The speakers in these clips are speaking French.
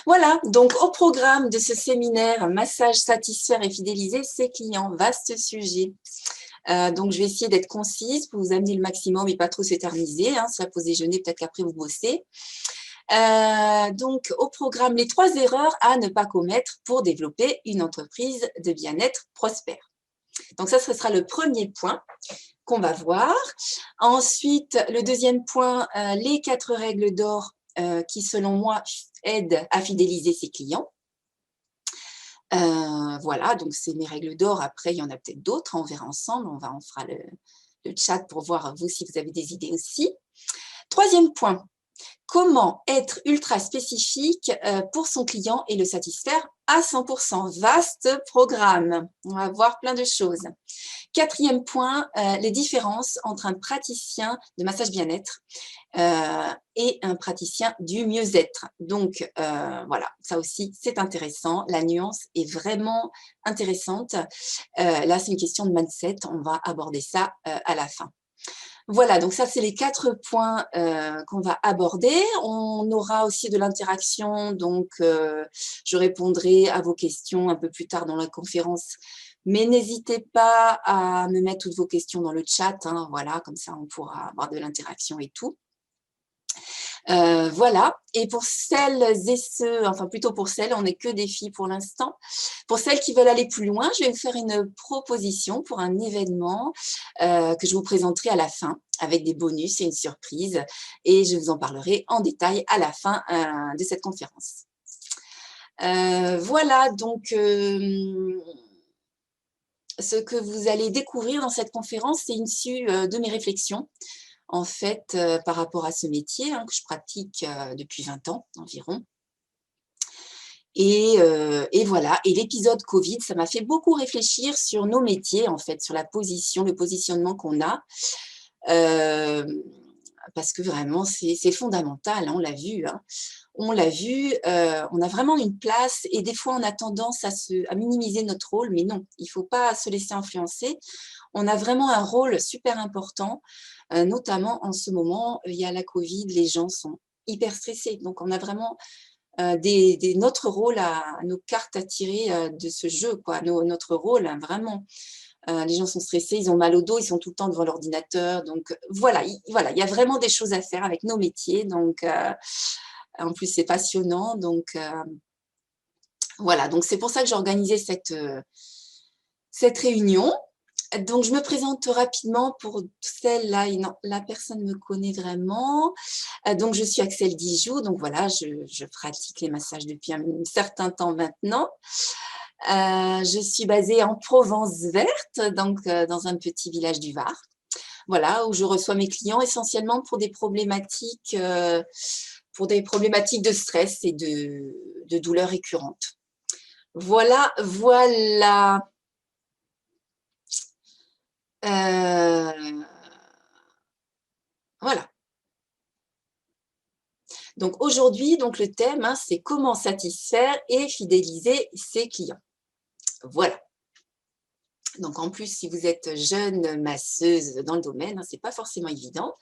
Voilà, donc au programme de ce séminaire, massage, satisfaire et fidéliser ses clients, vaste sujet. Donc, je vais essayer d'être concise pour vous amener le maximum et pas trop s'éterniser. Hein, sur la pause déjeuner, peut-être qu'après vous bossez. Donc, au programme, les 3 erreurs à ne pas commettre pour développer une entreprise de bien-être prospère. Donc, ça, ce sera le premier point qu'on va voir. Ensuite, le deuxième point, les 4 règles d'or qui, selon moi, aident à fidéliser ses clients. Voilà, donc c'est mes règles d'or. Après, il y en a peut-être d'autres, on verra ensemble. On fera le chat pour voir, vous, si vous avez des idées aussi. Troisième point, comment être ultra spécifique pour son client et le satisfaire à 100%. Vaste programme. On va voir plein de choses. Quatrième point, les différences entre un praticien de massage bien-être et un praticien du mieux-être. Donc, voilà, ça aussi, c'est intéressant. La nuance est vraiment intéressante. Là, c'est une question de mindset. On va aborder ça à la fin. Voilà, donc ça, c'est les 4 points qu'on va aborder. On aura aussi de l'interaction, donc je répondrai à vos questions un peu plus tard dans la conférence. Mais n'hésitez pas à me mettre toutes vos questions dans le chat. Hein, voilà, comme ça, on pourra avoir de l'interaction et tout. Voilà, et pour celles et ceux, enfin plutôt pour celles, on n'est que des filles pour l'instant. Pour celles qui veulent aller plus loin, je vais vous faire une proposition pour un événement que je vous présenterai à la fin avec des bonus et une surprise, et je vous en parlerai en détail à la fin de cette conférence. Voilà, donc ce que vous allez découvrir dans cette conférence, c'est issue de mes réflexions en fait, par rapport à ce métier que je pratique depuis 20 ans environ. Et voilà, et l'épisode Covid, ça m'a fait beaucoup réfléchir sur nos métiers, en fait, sur la position, le positionnement qu'on a, parce que vraiment, c'est fondamental, hein, on l'a vu. Hein. On l'a vu, on a vraiment une place et des fois, on a tendance à minimiser notre rôle, mais non, il ne faut pas se laisser influencer. On a vraiment un rôle super important, notamment en ce moment, il y a la Covid, les gens sont hyper stressés. Donc, on a vraiment notre rôle, nos cartes à tirer de ce jeu, quoi. Notre rôle, hein, vraiment. Les gens sont stressés, ils ont mal au dos, ils sont tout le temps devant l'ordinateur. Donc, voilà, il y a vraiment des choses à faire avec nos métiers. Donc, en plus, c'est passionnant. Donc, voilà. Donc, c'est pour ça que j'ai organisé cette réunion. Donc, je me présente rapidement pour celle-là. La personne me connaît vraiment. Donc, je suis Axel Dijoux. Donc, voilà, je pratique les massages depuis un certain temps maintenant. Je suis basée en Provence verte, donc dans un petit village du Var. Voilà, où je reçois mes clients essentiellement pour des problématiques de stress et de douleurs récurrentes. Voilà, voilà. Voilà. Donc aujourd'hui, donc le thème, hein, c'est comment satisfaire et fidéliser ses clients. Voilà. Donc en plus, si vous êtes jeune masseuse dans le domaine, hein, ce n'est pas forcément évident.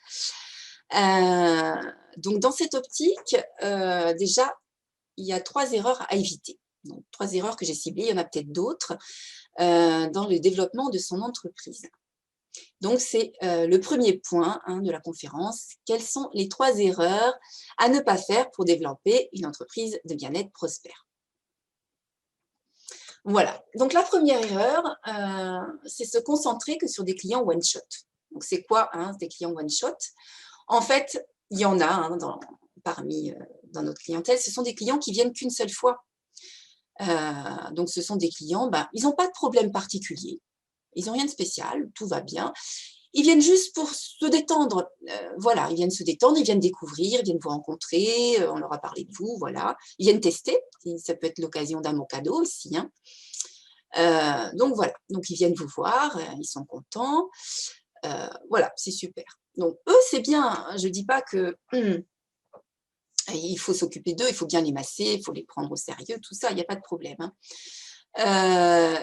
Donc dans cette optique, déjà, il y a 3 erreurs à éviter. Donc 3 erreurs que j'ai ciblées, il y en a peut-être d'autres dans le développement de son entreprise. Donc, c'est le premier point de la conférence. Quelles sont les 3 erreurs à ne pas faire pour développer une entreprise de bien-être prospère? Voilà. Donc, la première erreur, c'est se concentrer que sur des clients one-shot. Donc, c'est quoi des clients one-shot? En fait, il y en a dans notre clientèle, ce sont des clients qui viennent qu'une seule fois. Donc, ce sont des clients, ils n'ont pas de problème particulier. Ils n'ont rien de spécial, tout va bien. Ils viennent juste pour se détendre. Voilà, ils viennent se détendre, ils viennent découvrir, ils viennent vous rencontrer, on leur a parlé de vous, voilà. Ils viennent tester, ça peut être l'occasion d'un bon cadeau aussi. Hein. Donc voilà, donc ils viennent vous voir, ils sont contents. Voilà, c'est super. Donc eux, c'est bien, hein. Je ne dis pas que il faut s'occuper d'eux, il faut bien les masser, il faut les prendre au sérieux, tout ça, il n'y a pas de problème. Hein.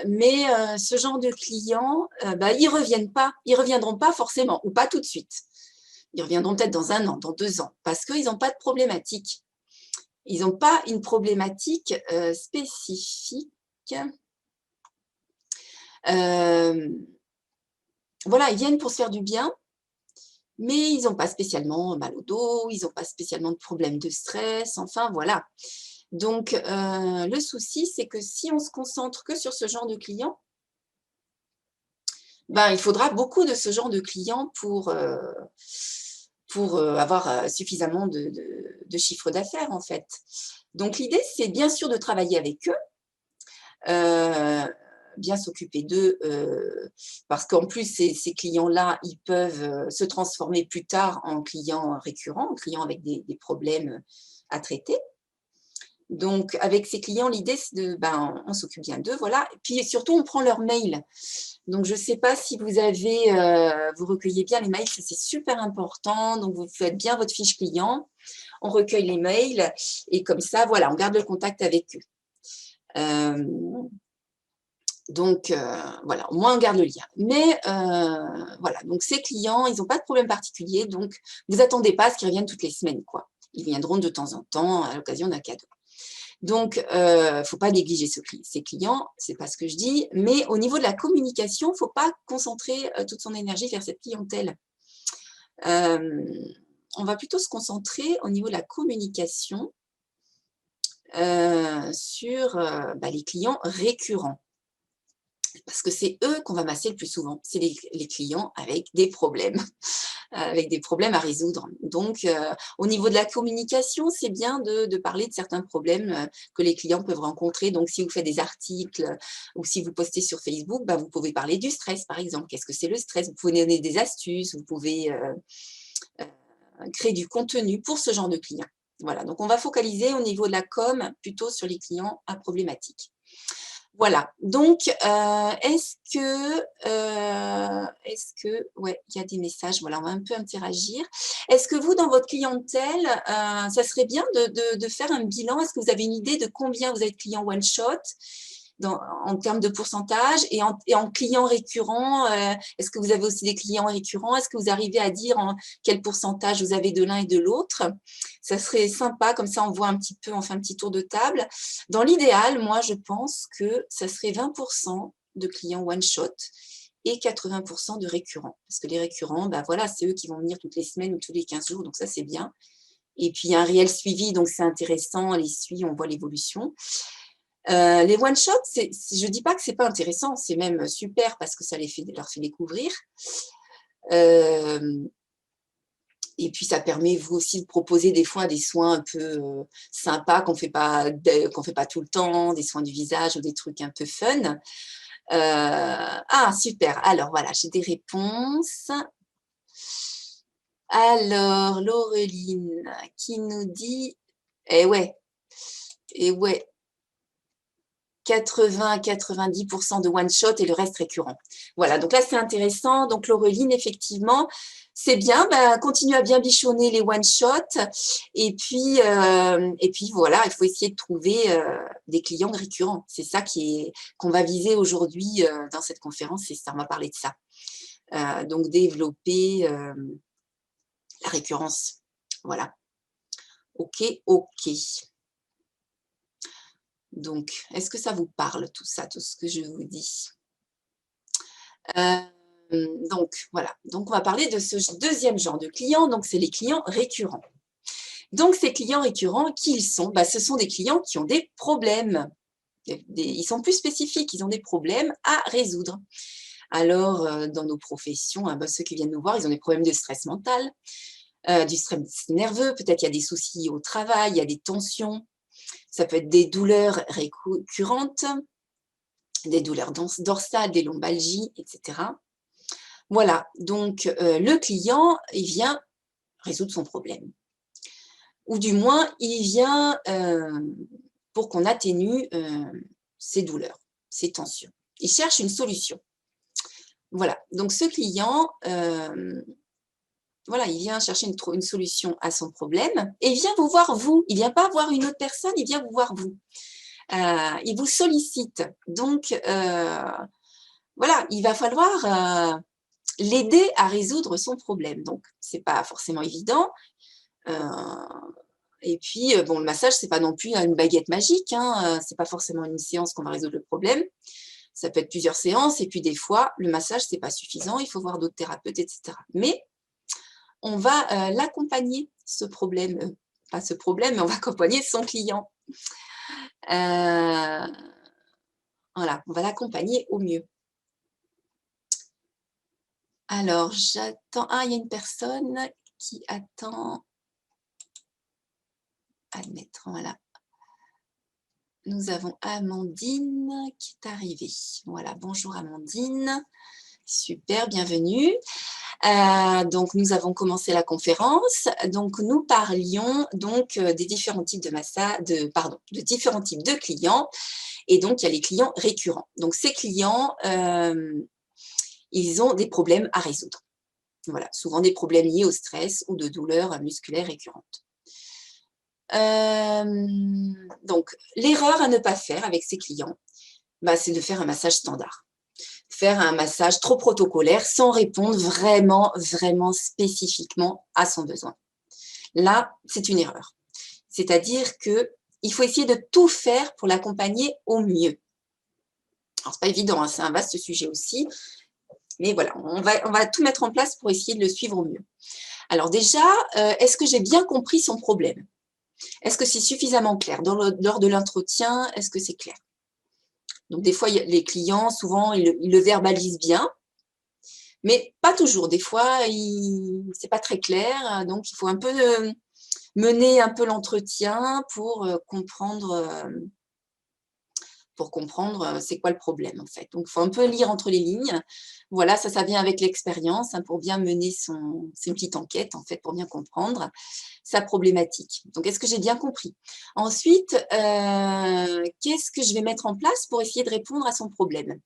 Mais ce genre de clients, ils reviendront pas forcément, ou pas tout de suite. Ils reviendront peut-être dans 1 an, dans 2 ans, parce qu'ils n'ont pas de problématique. Ils n'ont pas une problématique spécifique. Voilà, ils viennent pour se faire du bien, mais ils n'ont pas spécialement mal au dos, ils n'ont pas spécialement de problème de stress, enfin voilà. Donc, le souci, c'est que si on se concentre que sur ce genre de clients, ben, il faudra beaucoup de ce genre de clients pour avoir suffisamment de chiffre d'affaires, en fait. Donc, l'idée, c'est bien sûr de travailler avec eux, bien s'occuper d'eux, parce qu'en plus, ces clients-là, ils peuvent se transformer plus tard en clients récurrents, en clients avec des problèmes à traiter. Donc, avec ces clients, l'idée, c'est ben, on s'occupe bien d'eux, voilà. Et puis, surtout, on prend leur mail. Donc, je ne sais pas si vous avez, vous recueillez bien les mails, c'est super important. Donc, vous faites bien votre fiche client, on recueille les mails et comme ça, voilà, on garde le contact avec eux. Donc, voilà, au moins on garde le lien. Mais voilà, donc ces clients, ils n'ont pas de problème particulier, donc vous attendez pas à ce qu'ils reviennent toutes les semaines, quoi. Ils viendront de temps en temps à l'occasion d'un cadeau. Donc, il ne faut pas négliger ces clients, c'est pas ce que je dis, mais au niveau de la communication, il ne faut pas concentrer toute son énergie vers cette clientèle. On va plutôt se concentrer au niveau de la communication sur les clients récurrents. Parce que c'est eux qu'on va masser le plus souvent, c'est les clients avec des problèmes, avec des problèmes à résoudre. Donc, au niveau de la communication, c'est bien de parler de certains problèmes que les clients peuvent rencontrer. Donc, si vous faites des articles ou si vous postez sur Facebook, vous pouvez parler du stress, par exemple. Qu'est-ce que c'est le stress? Vous pouvez donner des astuces, vous pouvez créer du contenu pour ce genre de clients. Voilà, donc on va focaliser au niveau de la com plutôt sur les clients à problématique. Voilà, donc est-ce que ouais, il y a des messages, voilà, on va un peu interagir. Est-ce que vous, dans votre clientèle, ça serait bien de faire un bilan? Est-ce que vous avez une idée de combien vous êtes client one shot en termes de pourcentage et en clients récurrents? Est-ce que vous avez aussi des clients récurrents? Est-ce que vous arrivez à dire quel pourcentage vous avez de l'un et de l'autre? Ça serait sympa, comme ça on voit un petit peu, on fait un petit tour de table. Dans l'idéal, moi je pense que ça serait 20% de clients one shot et 80% de récurrents. Parce que les récurrents, voilà, c'est eux qui vont venir toutes les semaines ou tous les 15 jours, donc ça c'est bien. Et puis il y a un réel suivi, donc c'est intéressant, on les suit, on voit l'évolution. Les one-shots, je ne dis pas que ce n'est pas intéressant, c'est même super parce que ça leur fait découvrir. Et puis, ça permet, vous aussi, de proposer des fois des soins un peu sympas qu'on ne fait pas tout le temps, des soins du visage ou des trucs un peu fun. Super. Alors, voilà, j'ai des réponses. Alors, Laureline qui nous dit, ouais, 80-90% de one-shot et le reste récurrent. Voilà, donc là, c'est intéressant. Donc, Laureline, effectivement, c'est bien. Continue à bien bichonner les one-shots. Et puis, voilà, il faut essayer de trouver des clients récurrents. C'est ça qu'on va viser aujourd'hui dans cette conférence. C'est ça, on va parler de ça. Donc, développer la récurrence. Voilà. OK. Donc, est-ce que ça vous parle tout ça, tout ce que je vous dis? Donc, voilà. Donc, on va parler de ce deuxième genre de clients. Donc, c'est les clients récurrents. Donc, ces clients récurrents, qui ils sont? Ce sont des clients qui ont des problèmes. Ils sont plus spécifiques, ils ont des problèmes à résoudre. Alors, dans nos professions, ceux qui viennent nous voir, ils ont des problèmes de stress mental, du stress nerveux, peut-être il y a des soucis au travail, il y a des tensions. Ça peut être des douleurs récurrentes, des douleurs dorsales, des lombalgies, etc. Voilà, donc le client, il vient résoudre son problème. Ou du moins, il vient pour qu'on atténue ses douleurs, ses tensions. Il cherche une solution. Voilà, donc ce client, voilà, il vient chercher une solution à son problème et il vient vous voir vous. Il ne vient pas voir une autre personne, il vient vous voir vous. Il vous sollicite. Donc, voilà, il va falloir l'aider à résoudre son problème. Donc, ce n'est pas forcément évident. Et puis, bon, le massage, c'est pas non plus une baguette magique, hein, c'est pas forcément une séance qu'on va résoudre le problème. Ça peut être plusieurs séances et puis des fois, le massage, c'est pas suffisant, il faut voir d'autres thérapeutes, et cetera. Mais on va, l'accompagner, ce problème, pas ce problème, mais on va accompagner son client. Heu, voilà, on va l'accompagner au mieux. Alors j'attends il y a une personne qui attend admettre, voilà. Nous avons Amandine qui est arrivée. Voilà, bonjour Amandine. Super, bienvenue. Donc nous avons commencé la conférence. Donc nous parlions donc des différents types de différents types de clients. Et donc il y a les clients récurrents. Donc ces clients, ils ont des problèmes à résoudre. Voilà, souvent des problèmes liés au stress ou de douleurs musculaires récurrentes. Donc l'erreur à ne pas faire avec ces clients, c'est de faire un massage standard. Faire un massage trop protocolaire sans répondre vraiment, vraiment spécifiquement à son besoin. Là, c'est une erreur. C'est-à-dire qu'il faut essayer de tout faire pour l'accompagner au mieux. Alors, c'est pas évident, hein, c'est un vaste sujet aussi, mais voilà, on va tout mettre en place pour essayer de le suivre au mieux. Alors déjà, est-ce que j'ai bien compris son problème? Est-ce que c'est suffisamment clair? Lors de l'entretien, est-ce que c'est clair? Donc des fois, les clients, souvent, ils le verbalisent bien, mais pas toujours. Des fois, c'est pas très clair, donc il faut un peu mener un peu l'entretien pour comprendre c'est quoi le problème en fait. Donc il faut un peu lire entre les lignes. Voilà, ça vient avec l'expérience, hein, pour bien mener ses petites enquêtes en fait, pour bien comprendre sa problématique. Donc est-ce que j'ai bien compris? Ensuite, qu'est-ce que je vais mettre en place pour essayer de répondre à son problème?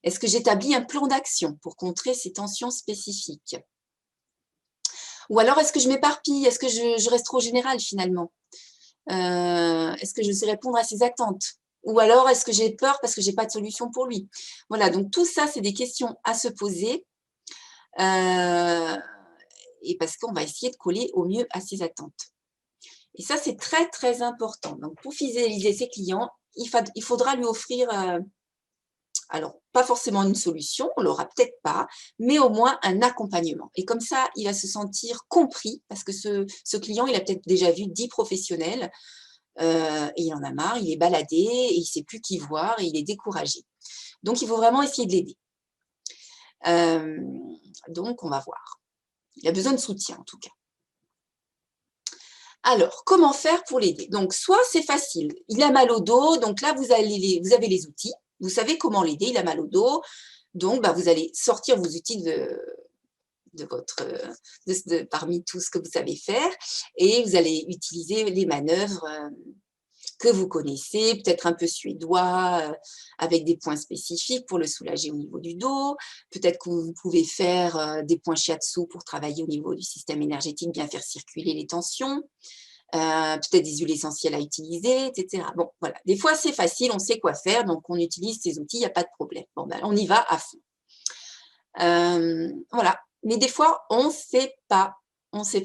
Est-ce que j'établis un plan d'action pour contrer ces tensions spécifiques? Ou alors est-ce que je m'éparpille? Est-ce que je reste trop générale finalement? Est-ce que je sais répondre à ses attentes? Ou alors est-ce que j'ai peur parce que j'ai pas de solution pour lui? Voilà, donc tout ça, c'est des questions à se poser, et parce qu'on va essayer de coller au mieux à ses attentes. Et ça, c'est très, très important. Donc pour fidéliser ses clients, il faudra lui offrir, alors pas forcément une solution, on l'aura peut-être pas, mais au moins un accompagnement. Et comme ça, il va se sentir compris parce que ce client, il a peut-être déjà vu 10 professionnels. Et il en a marre, il est baladé et il ne sait plus qui voir et il est découragé. Donc, il faut vraiment essayer de l'aider. Donc, on va voir. Il a besoin de soutien, en tout cas. Alors, comment faire pour l'aider? Donc, soit c'est facile, il a mal au dos, donc là, vous avez les outils, vous savez comment l'aider, il a mal au dos, donc vous allez sortir vos outils parmi tout ce que vous savez faire et vous allez utiliser les manœuvres que vous connaissez, peut-être un peu suédois, avec des points spécifiques pour le soulager au niveau du dos. Peut-être que vous pouvez faire des points shiatsu pour travailler au niveau du système énergétique, bien faire circuler les tensions. Peut-être des huiles essentielles à utiliser, etc. Bon, voilà. Des fois, c'est facile, on sait quoi faire, donc on utilise ces outils, il n'y a pas de problème. Bon, on y va à fond. Voilà. Mais des fois, on ne sait pas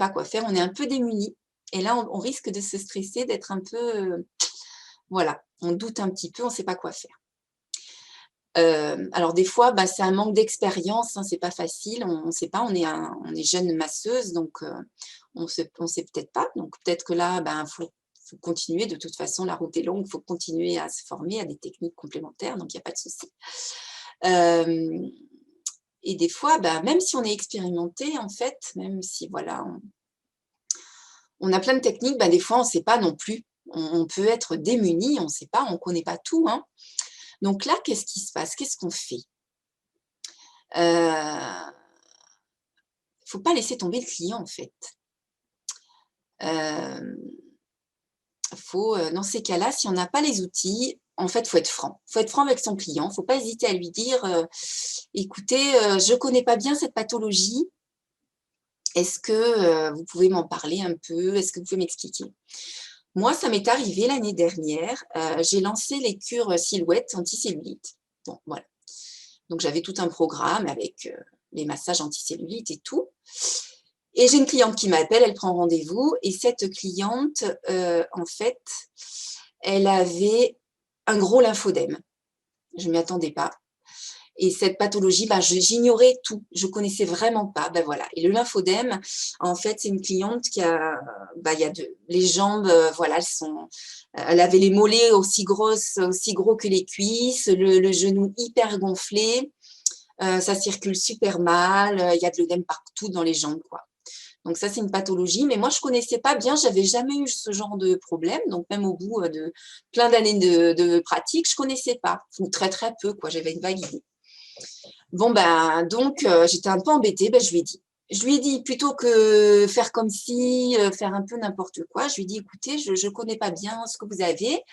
quoi faire, on est un peu démuni. Et là, on risque de se stresser, d'être un peu voilà, on doute un petit peu, on ne sait pas quoi faire. Alors des fois, c'est un manque d'expérience, hein, c'est pas facile, on ne sait pas, on est jeune masseuse, donc on sait peut-être pas. Donc peut-être que là, faut continuer. De toute façon, la route est longue, il faut continuer à se former à des techniques complémentaires, donc il n'y a pas de souci. Et des fois, même si on est expérimenté, en fait, même si voilà, on a plein de techniques, des fois, on ne sait pas non plus. On peut être démuni, on ne sait pas, on ne connaît pas tout, hein. Donc là, qu'est-ce qui se passe? Qu'est-ce qu'on fait? Il ne faut pas laisser tomber le client, en fait. Dans ces cas-là, si on n'a pas les outils, en fait, il faut être franc. Il faut être franc avec son client. Il ne faut pas hésiter à lui dire écoutez, je ne connais pas bien cette pathologie. Est-ce que vous pouvez m'en parler un peu? Est-ce que vous pouvez m'expliquer? Moi, ça m'est arrivé l'année dernière. J'ai lancé les cures Silhouette anticellulite. Bon, voilà. Donc, j'avais tout un programme avec les massages anticellulite et tout. Et j'ai une cliente qui m'appelle, elle prend rendez-vous et cette cliente, en fait, elle avait un gros lymphodème. Je ne m'y attendais pas. Et cette pathologie, j'ignorais tout. Je ne connaissais vraiment pas. Voilà. Et le lymphodème, en fait, c'est une cliente qui a, il y a les jambes, voilà, elle avait les mollets aussi gros que les cuisses, le genou hyper gonflé, ça circule super mal, il y a de l'œdème partout dans les jambes, quoi. Donc ça, c'est une pathologie, mais moi, je ne connaissais pas bien, j'avais jamais eu ce genre de problème, donc même au bout de plein d'années de pratique, je ne connaissais pas, ou très très peu, quoi, j'avais une vague idée. Bon, donc, j'étais un peu embêtée, je lui ai dit. Je lui ai dit, plutôt que faire comme si, faire un peu n'importe quoi, je lui ai dit, écoutez, je ne connais pas bien ce que vous avez,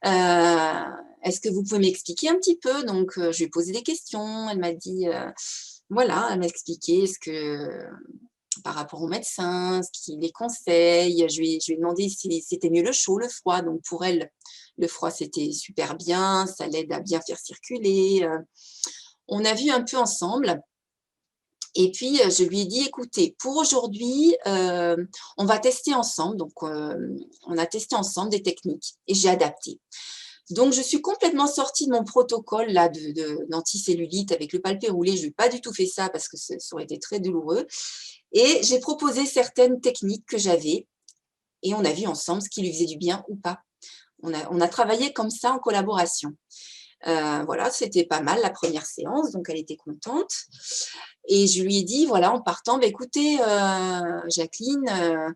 est-ce que vous pouvez m'expliquer un petit peu? Donc, je lui ai posé des questions, elle m'a dit, voilà, elle m'a expliqué par rapport au médecin, ce qu'il les conseille. Je lui ai demandé si c'était mieux le chaud, le froid. Donc, pour elle, le froid, c'était super bien, ça l'aide à bien faire circuler. On a vu un peu ensemble. Et puis, je lui ai dit, écoutez, pour aujourd'hui, on va tester ensemble. Donc, on a testé ensemble des techniques et j'ai adapté. Donc, je suis complètement sortie de mon protocole là, d'anticellulite avec le palpé roulé. Je n'ai pas du tout fait ça parce que ça aurait été très douloureux. Et j'ai proposé certaines techniques que j'avais et on a vu ensemble ce qui lui faisait du bien ou pas. On a travaillé comme ça en collaboration. Voilà, c'était pas mal la première séance, donc elle était contente. Et je lui ai dit, voilà, en partant, écoutez, Jacqueline,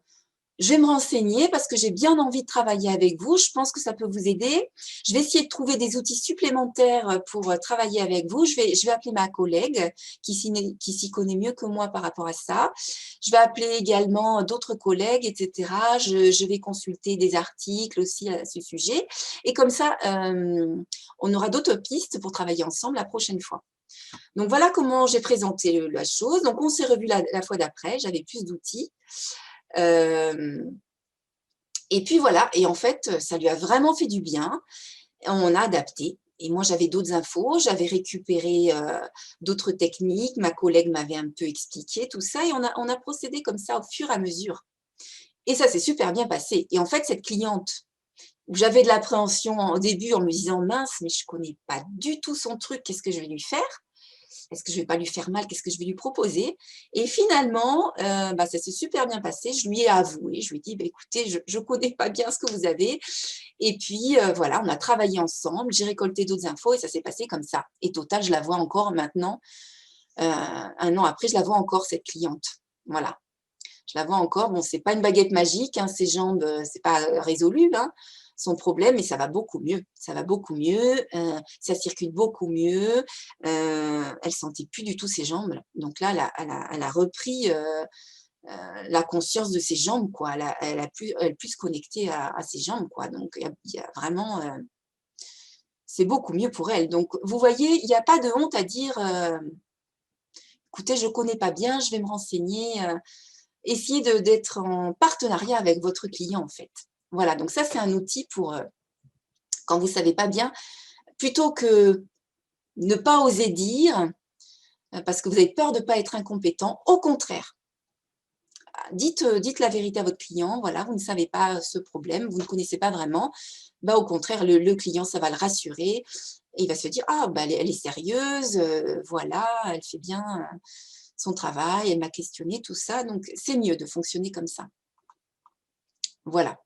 je vais me renseigner parce que j'ai bien envie de travailler avec vous. Je pense que ça peut vous aider. Je vais essayer de trouver des outils supplémentaires pour travailler avec vous. Je vais appeler ma collègue qui s'y connaît mieux que moi par rapport à ça. Je vais appeler également d'autres collègues, etc. Je vais consulter des articles aussi à ce sujet. Et comme ça, on aura d'autres pistes pour travailler ensemble la prochaine fois. Donc, voilà comment j'ai présenté la chose. Donc, on s'est revu la fois d'après. J'avais plus d'outils. Et puis voilà, et en fait, ça lui a vraiment fait du bien. On a adapté. Et moi, j'avais d'autres infos, j'avais récupéré d'autres techniques. Ma collègue m'avait un peu expliqué tout ça. Et on a procédé comme ça au fur et à mesure. Et ça s'est super bien passé. Et en fait, cette cliente, où j'avais de l'appréhension au début en me disant, mince, mais je ne connais pas du tout son truc, qu'est-ce que je vais lui faire? Est-ce que je ne vais pas lui faire mal? Qu'est-ce que je vais lui proposer? Et finalement, ça s'est super bien passé. Je lui ai avoué, je lui ai dit, écoutez, je ne connais pas bien ce que vous avez. Et puis, voilà, on a travaillé ensemble, j'ai récolté d'autres infos et ça s'est passé comme ça. Et total, je la vois encore maintenant, 1 an après, je la vois encore, cette cliente. Voilà, je la vois encore. Bon, ce n'est pas une baguette magique, hein, ses jambes, ce n'est pas résolu, hein, son problème, mais ça va beaucoup mieux. Ça va beaucoup mieux, ça circule beaucoup mieux. Elle ne sentait plus du tout ses jambes. Donc là, elle a repris la conscience de ses jambes, quoi. Elle est plus connectée à ses jambes, quoi. Donc, il y a vraiment... c'est beaucoup mieux pour elle. Donc, vous voyez, il n'y a pas de honte à dire écoutez, je ne connais pas bien, je vais me renseigner. Essayez d'être en partenariat avec votre client, en fait. Voilà, donc ça, c'est un outil pour quand vous ne savez pas bien, plutôt que ne pas oser dire, parce que vous avez peur de ne pas être incompétent. Au contraire, dites la vérité à votre client. Voilà, vous ne savez pas ce problème, vous ne connaissez pas vraiment. Au contraire, le client, ça va le rassurer. Et il va se dire, ah, elle est sérieuse, voilà, elle fait bien son travail, elle m'a questionné, tout ça. Donc, c'est mieux de fonctionner comme ça. Voilà.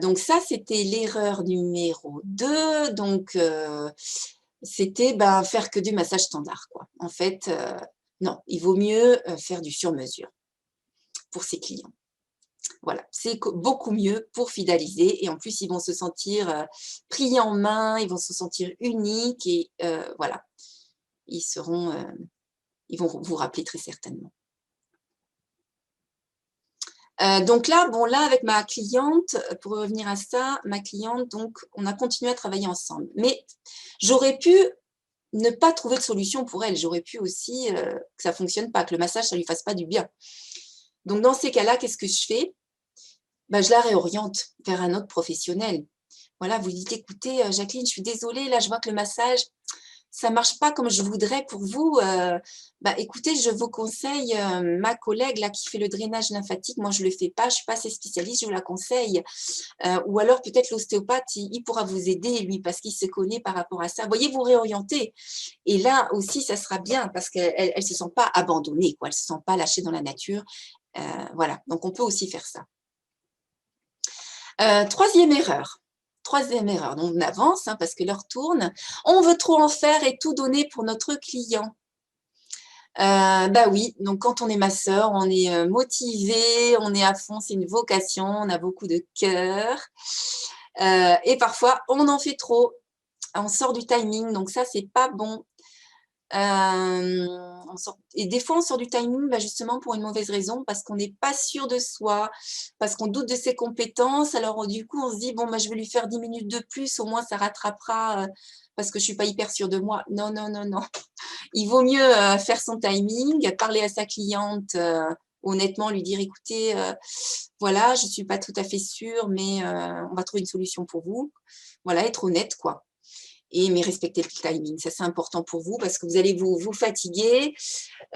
Donc ça, c'était l'erreur numéro 2. Donc, c'était faire que du massage standard, quoi. En fait, non, il vaut mieux faire du sur-mesure pour ses clients. Voilà, c'est beaucoup mieux pour fidéliser et en plus, ils vont se sentir pris en main, ils vont se sentir uniques et voilà, ils vont vous rappeler très certainement. Donc là, avec ma cliente, pour revenir à ça, ma cliente, donc, on a continué à travailler ensemble. Mais j'aurais pu ne pas trouver de solution pour elle. J'aurais pu aussi que ça ne fonctionne pas, que le massage, ça ne lui fasse pas du bien. Donc, dans ces cas-là, qu'est-ce que je fais? Je la réoriente vers un autre professionnel. Voilà, vous dites, écoutez, Jacqueline, je suis désolée, là, je vois que le massage, ça ne marche pas comme je voudrais pour vous, écoutez, je vous conseille ma collègue là qui fait le drainage lymphatique. Moi, je ne le fais pas, je ne suis pas assez spécialiste, je vous la conseille. Ou alors peut-être l'ostéopathe, il pourra vous aider, lui, parce qu'il se connaît par rapport à ça. Voyez, vous réorienter. Et là aussi, ça sera bien parce qu'elle ne se sent pas abandonnée, quoi. Elle ne se sent pas lâchée dans la nature. Voilà, donc on peut aussi faire ça. Troisième erreur. Donc on avance parce que l'heure tourne. On veut trop en faire et tout donner pour notre client. Oui, donc quand on est masseur, on est motivé, on est à fond, c'est une vocation, on a beaucoup de cœur. Et parfois, on en fait trop. On sort du timing, donc ça, c'est pas bon. Et des fois, on sort du timing justement pour une mauvaise raison, parce qu'on n'est pas sûr de soi, parce qu'on doute de ses compétences. Alors, du coup, on se dit, bon, je vais lui faire 10 minutes de plus, au moins ça rattrapera, parce que je ne suis pas hyper sûre de moi. Non, non, non, non. Il vaut mieux faire son timing, parler à sa cliente honnêtement, lui dire, écoutez, voilà, je ne suis pas tout à fait sûre, mais on va trouver une solution pour vous. Voilà, être honnête, quoi. Mais respecter le timing, ça c'est important pour vous parce que vous allez vous fatiguer.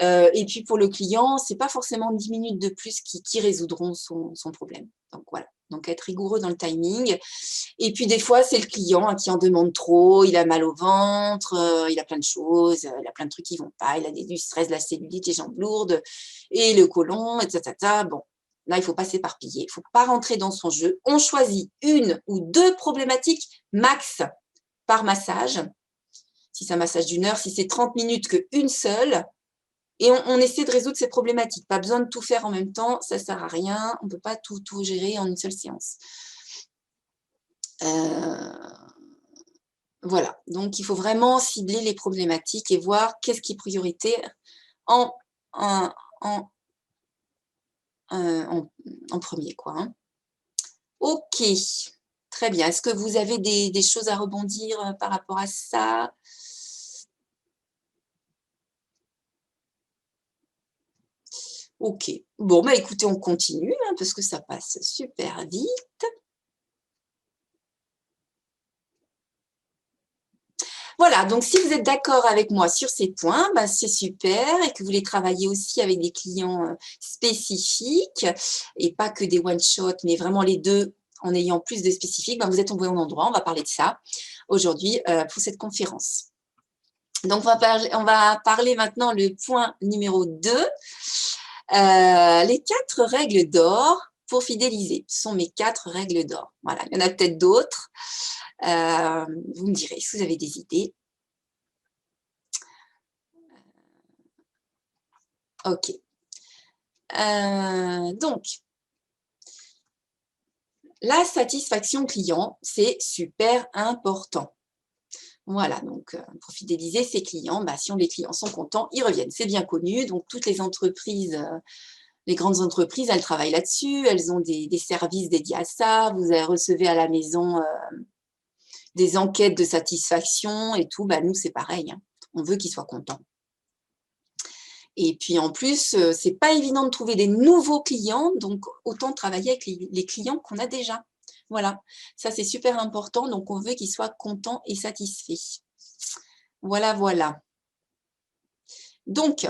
Et puis pour le client, ce n'est pas forcément 10 minutes de plus qui résoudront son problème. Donc voilà, donc être rigoureux dans le timing. Et puis des fois, c'est le client qui en demande trop, il a mal au ventre, il a plein de choses, il a plein de trucs qui ne vont pas, il a du stress, de la cellulite, les jambes lourdes, et le côlon, etc. Bon, là, il ne faut pas s'éparpiller, il ne faut pas rentrer dans son jeu. On choisit une ou deux problématiques max par massage. Si c'est un massage d'une heure, si c'est 30 minutes qu'une seule, et on essaie de résoudre ces problématiques. Pas besoin de tout faire en même temps, ça ne sert à rien, on ne peut pas tout gérer en une seule séance. Voilà, donc il faut vraiment cibler les problématiques et voir qu'est-ce qui est prioritaire en premier, quoi. Hein. Ok, très bien. Est-ce que vous avez des choses à rebondir par rapport à ça ? Ok, bon, écoutez, on continue parce que ça passe super vite. Voilà, donc si vous êtes d'accord avec moi sur ces points, c'est super et que vous voulez travailler aussi avec des clients spécifiques et pas que des one-shot, mais vraiment les deux en ayant plus de spécifiques, vous êtes au bon endroit, on va parler de ça aujourd'hui pour cette conférence. Donc, on va parler maintenant le point numéro 2, les 4 règles d'or pour fidéliser. Ce sont mes 4 règles d'or. Voilà, il y en a peut-être d'autres. Vous me direz si vous avez des idées. Ok. Donc, la satisfaction client, c'est super important. Voilà, donc pour fidéliser ses clients, si les clients sont contents, ils reviennent. C'est bien connu, donc toutes les entreprises, les grandes entreprises, elles travaillent là-dessus, elles ont des services dédiés à ça, vous recevez à la maison des enquêtes de satisfaction et tout, nous c'est pareil, hein. On veut qu'ils soient contents. Et puis en plus, c'est pas évident de trouver des nouveaux clients, donc autant travailler avec les clients qu'on a déjà. Voilà, ça c'est super important, donc on veut qu'ils soient contents et satisfaits. Voilà, voilà. Donc,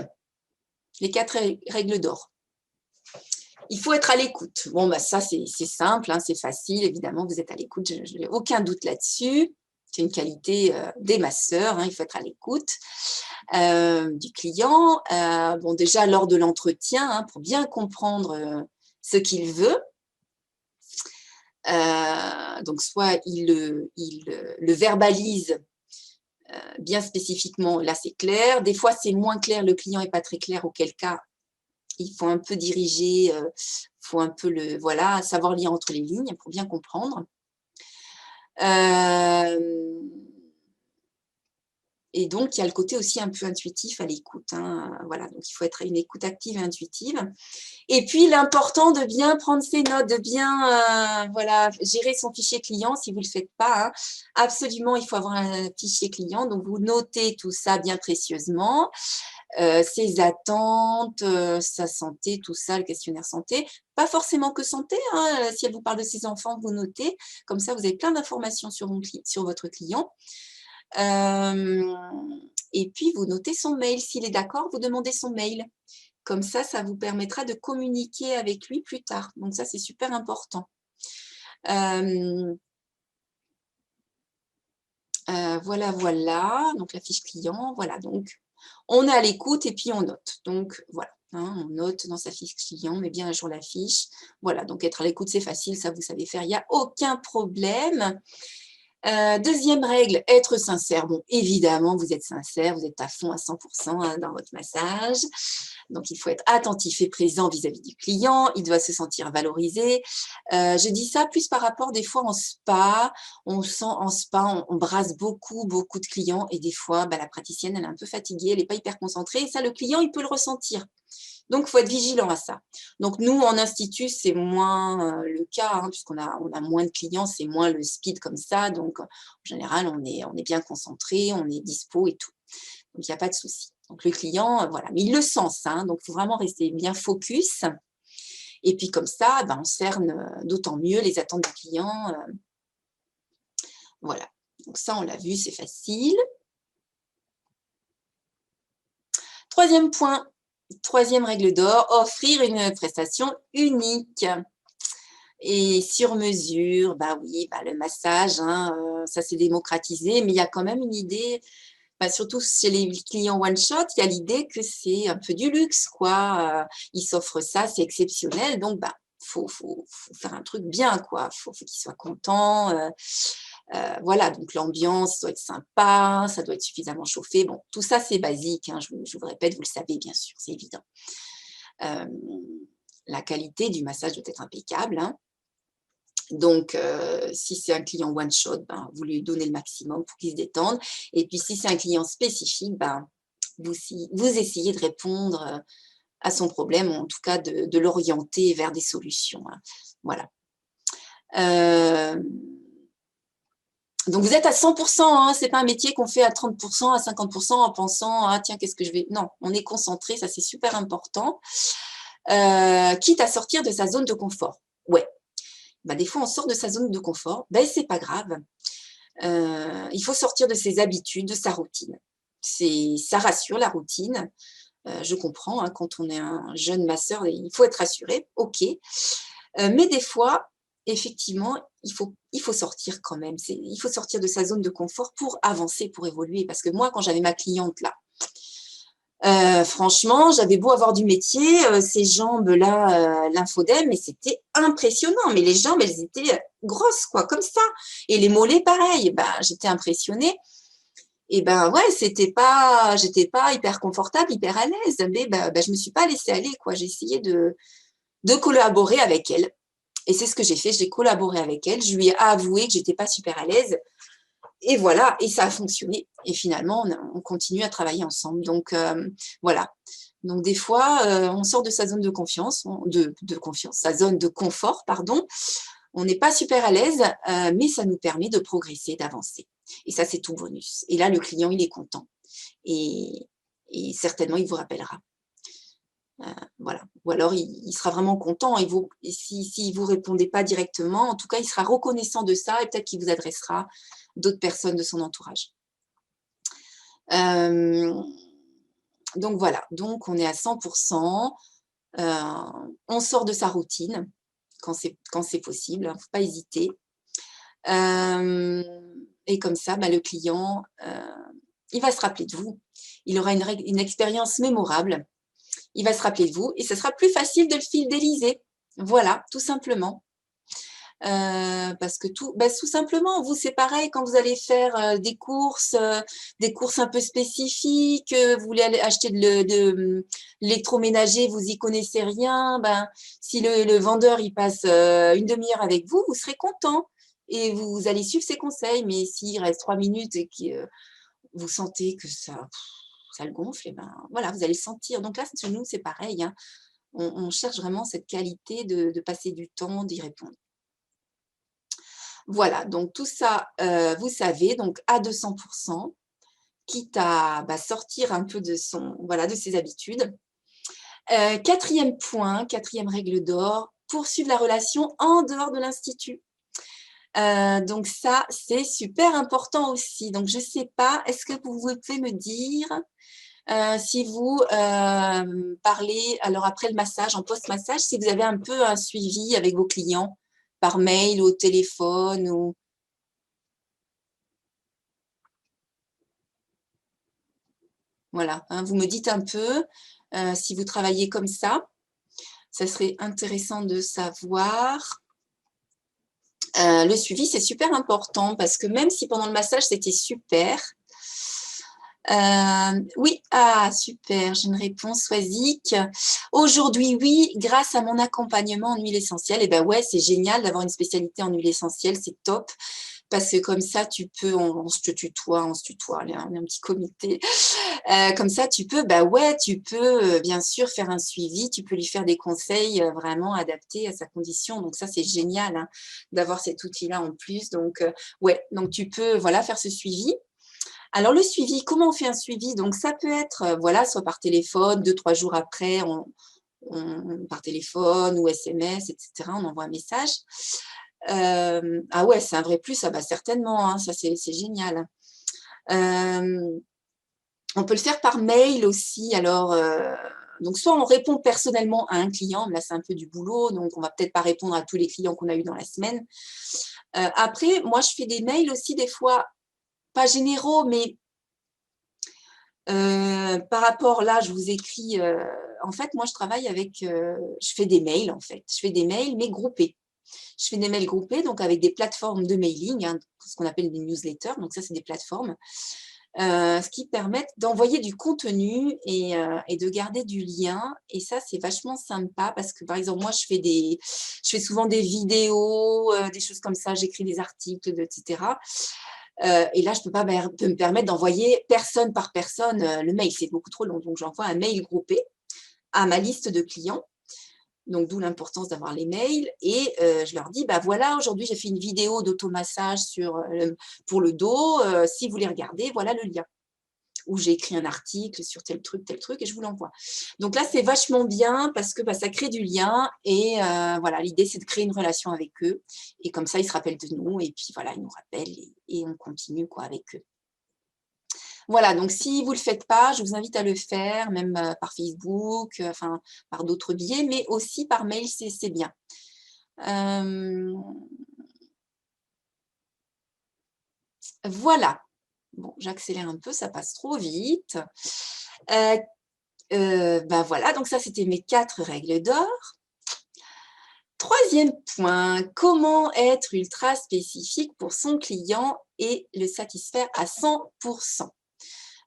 les 4 règles d'or. Il faut être à l'écoute. Bon, ça c'est simple, hein, c'est facile, évidemment, vous êtes à l'écoute, je n'ai aucun doute là-dessus. C'est une qualité des masseurs, hein, il faut être à l'écoute du client. Bon, déjà lors de l'entretien, hein, pour bien comprendre ce qu'il veut. Donc, soit il le verbalise bien spécifiquement, là c'est clair. Des fois, c'est moins clair, le client n'est pas très clair, auquel cas, il faut un peu diriger, il faut un peu savoir lire entre les lignes pour bien comprendre. Et donc, il y a le côté aussi un peu intuitif à l'écoute. Hein. Voilà, donc il faut être une écoute active et intuitive. Et puis, l'important de bien prendre ses notes, de bien gérer son fichier client si vous ne le faites pas. Hein. Absolument, il faut avoir un fichier client. Donc, vous notez tout ça bien précieusement. Ses attentes, sa santé, tout ça, le questionnaire santé. Pas forcément que santé. Hein. Si elle vous parle de ses enfants, vous notez. Comme ça, vous avez plein d'informations sur votre client. Et puis, vous notez son mail. S'il est d'accord, vous demandez son mail. Comme ça vous permettra de communiquer avec lui plus tard. Donc ça, c'est super important. Voilà. Donc, la fiche client, voilà. Donc, on est à l'écoute et puis on note. Donc, voilà. On note dans sa fiche client, on met bien à jour la fiche. Voilà, donc être à l'écoute, c'est facile, ça vous savez faire, il n'y a aucun problème. Deuxième règle, être sincère. Bon, évidemment, vous êtes sincère, vous êtes à fond à 100% dans votre massage. Donc, il faut être attentif et présent vis-à-vis du client. Il doit se sentir valorisé. Je dis ça plus par rapport, des fois, en spa. On sent en spa, on brasse beaucoup de clients. Et des fois, la praticienne, elle est un peu fatiguée, elle n'est pas hyper concentrée. Et ça, le client, il peut le ressentir. Donc, il faut être vigilant à ça. Donc, nous, en institut, c'est moins le cas, puisqu'on a moins de clients, c'est moins le speed comme ça. Donc, en général, on est bien concentré, on est dispo et tout. Donc, il n'y a pas de souci. Donc, le client, voilà. Mais il le sent, ça. Donc, il faut vraiment rester bien focus. Et puis, comme ça, on cerne d'autant mieux les attentes du client. Voilà. Donc, ça, on l'a vu, c'est facile. Troisième point. Troisième règle d'or, offrir une prestation unique et sur mesure. Oui, le massage, ça s'est démocratisé, mais il y a quand même une idée, surtout chez les clients one-shot, il y a l'idée que c'est un peu du luxe, quoi. Ils s'offrent ça, c'est exceptionnel, donc faut faire un truc bien, quoi. Faut qu'ils soient contents. Voilà, donc l'ambiance doit être sympa, ça doit être suffisamment chauffé. Bon, tout ça, c'est basique, je vous répète, vous le savez bien sûr, c'est évident. La qualité du massage doit être impeccable. Donc, si c'est un client one-shot, vous lui donnez le maximum pour qu'il se détende. Et puis, si c'est un client spécifique, vous essayez de répondre à son problème, ou en tout cas de l'orienter vers des solutions. Voilà. Donc, vous êtes à 100%, ce n'est pas un métier qu'on fait à 30%, à 50% en pensant « Ah tiens, qu'est-ce que je vais… » Non, on est concentré, ça c'est super important. Quitte à sortir de sa zone de confort. Ouais. Des fois, on sort de sa zone de confort. C'est pas grave. Il faut sortir de ses habitudes, de sa routine. Ça rassure, la routine. Je comprends, quand on est un jeune masseur, il faut être rassuré. OK. Mais des fois, effectivement, il faut sortir quand même. Il faut sortir de sa zone de confort pour avancer, pour évoluer. Parce que moi, quand j'avais ma cliente là, franchement, j'avais beau avoir du métier, ces jambes-là, l'infodème, mais c'était impressionnant. Mais les jambes, elles étaient grosses, quoi, comme ça. Et les mollets, pareil. J'étais impressionnée. Et ouais, j'étais pas hyper confortable, hyper à l'aise. Mais je me suis pas laissée aller, quoi. J'ai essayé de collaborer avec elle. Et c'est ce que j'ai fait. J'ai collaboré avec elle. Je lui ai avoué que j'étais pas super à l'aise. Et voilà, et ça a fonctionné. Et finalement, on continue à travailler ensemble. Donc, voilà. Donc, des fois, on sort de sa zone de confiance, sa zone de confort, pardon. On n'est pas super à l'aise, mais ça nous permet de progresser, d'avancer. Et ça, c'est tout bonus. Et là, le client, il est content. Et certainement, il vous rappellera. Voilà. Ou alors, il sera vraiment content. Et si vous ne répondez pas directement, en tout cas, il sera reconnaissant de ça et peut-être qu'il vous adressera d'autres personnes de son entourage. Donc, voilà. Donc, on est à 100%. On sort de sa routine quand c'est possible. Il ne faut pas hésiter. Et comme ça, le client, il va se rappeler de vous. Il aura une expérience mémorable. Il va se rappeler de vous et ce sera plus facile de le fidéliser. Voilà, tout simplement. Parce que tout simplement, vous, c'est pareil quand vous allez faire des courses un peu spécifiques, vous voulez aller acheter de l'électroménager, vous n'y connaissez rien, si le vendeur il passe une demi-heure avec vous, vous serez content et vous allez suivre ses conseils. Mais s'il reste 3 minutes et que vous sentez que ça le gonfle, et voilà, vous allez le sentir. Donc là, chez nous, c'est pareil. On cherche vraiment cette qualité de passer du temps, d'y répondre. Voilà, donc tout ça, vous savez, donc à 200%, quitte à sortir un peu de ses habitudes. Quatrième point, quatrième règle d'or, poursuivre la relation en dehors de l'institut. Donc ça, c'est super important aussi. Donc je ne sais pas, est-ce que vous pouvez me dire si vous parlez, alors après le massage, en post-massage, si vous avez un peu un suivi avec vos clients par mail ou au téléphone ou… Voilà, hein, vous me dites un peu si vous travaillez comme ça. Ça serait intéressant de savoir. Le suivi, c'est super important parce que même si pendant le massage, c'était super. Oui, ah super, j'ai une réponse, Swazik. Aujourd'hui, oui, grâce à mon accompagnement en huile essentielle. Et ben ouais, c'est génial d'avoir une spécialité en huile essentielle, c'est top. Parce que comme ça, tu peux, on se tutoie, allez, on est un petit comité. Comme ça, tu peux, bah ouais, tu peux bien sûr faire un suivi, tu peux lui faire des conseils vraiment adaptés à sa condition. Donc ça, c'est génial hein, d'avoir cet outil-là en plus. Donc ouais, donc tu peux voilà faire ce suivi. Alors le suivi, comment on fait un suivi? Donc ça peut être voilà soit par téléphone, 2-3 jours après, par téléphone ou SMS, etc. On envoie un message. Ah ouais, c'est un vrai plus, ah bah certainement, hein, ça c'est génial. On peut le faire par mail aussi. Alors, donc soit on répond personnellement à un client, mais là c'est un peu du boulot, donc on va peut-être pas répondre à tous les clients qu'on a eu dans la semaine. Après, moi je fais des mails aussi des fois, pas généraux, mais par rapport là, je vous écris. En fait, moi je travaille avec, je fais des mails en fait, je fais des mails mais groupés. Je fais des mails groupés, donc avec des plateformes de mailing, hein, ce qu'on appelle des newsletters. Donc ça, c'est des plateformes. Ce qui permettent d'envoyer du contenu et de garder du lien. Et ça, c'est vachement sympa parce que, par exemple, moi, je fais souvent des vidéos, des choses comme ça, j'écris des articles, etc. Et là, je peux pas me permettre d'envoyer personne par personne le mail. C'est beaucoup trop long. Donc, j'envoie un mail groupé à ma liste de clients. Donc, d'où l'importance d'avoir les mails. Et je leur dis, bah voilà, aujourd'hui, j'ai fait une vidéo d'automassage pour le dos. Si vous voulez regarder, voilà le lien. Ou j'ai écrit un article sur tel truc, et je vous l'envoie. Donc là, c'est vachement bien parce que bah, ça crée du lien. Et voilà, l'idée, c'est de créer une relation avec eux. Et comme ça, ils se rappellent de nous. Et puis voilà, ils nous rappellent et on continue quoi, avec eux. Voilà, donc si vous ne le faites pas, je vous invite à le faire, même par Facebook, enfin, par d'autres biais, mais aussi par mail, c'est bien. Voilà. Bon, j'accélère un peu, ça passe trop vite. Ben voilà, donc ça, c'était mes 4 règles d'or. Troisième point, comment être ultra spécifique pour son client et le satisfaire à 100%.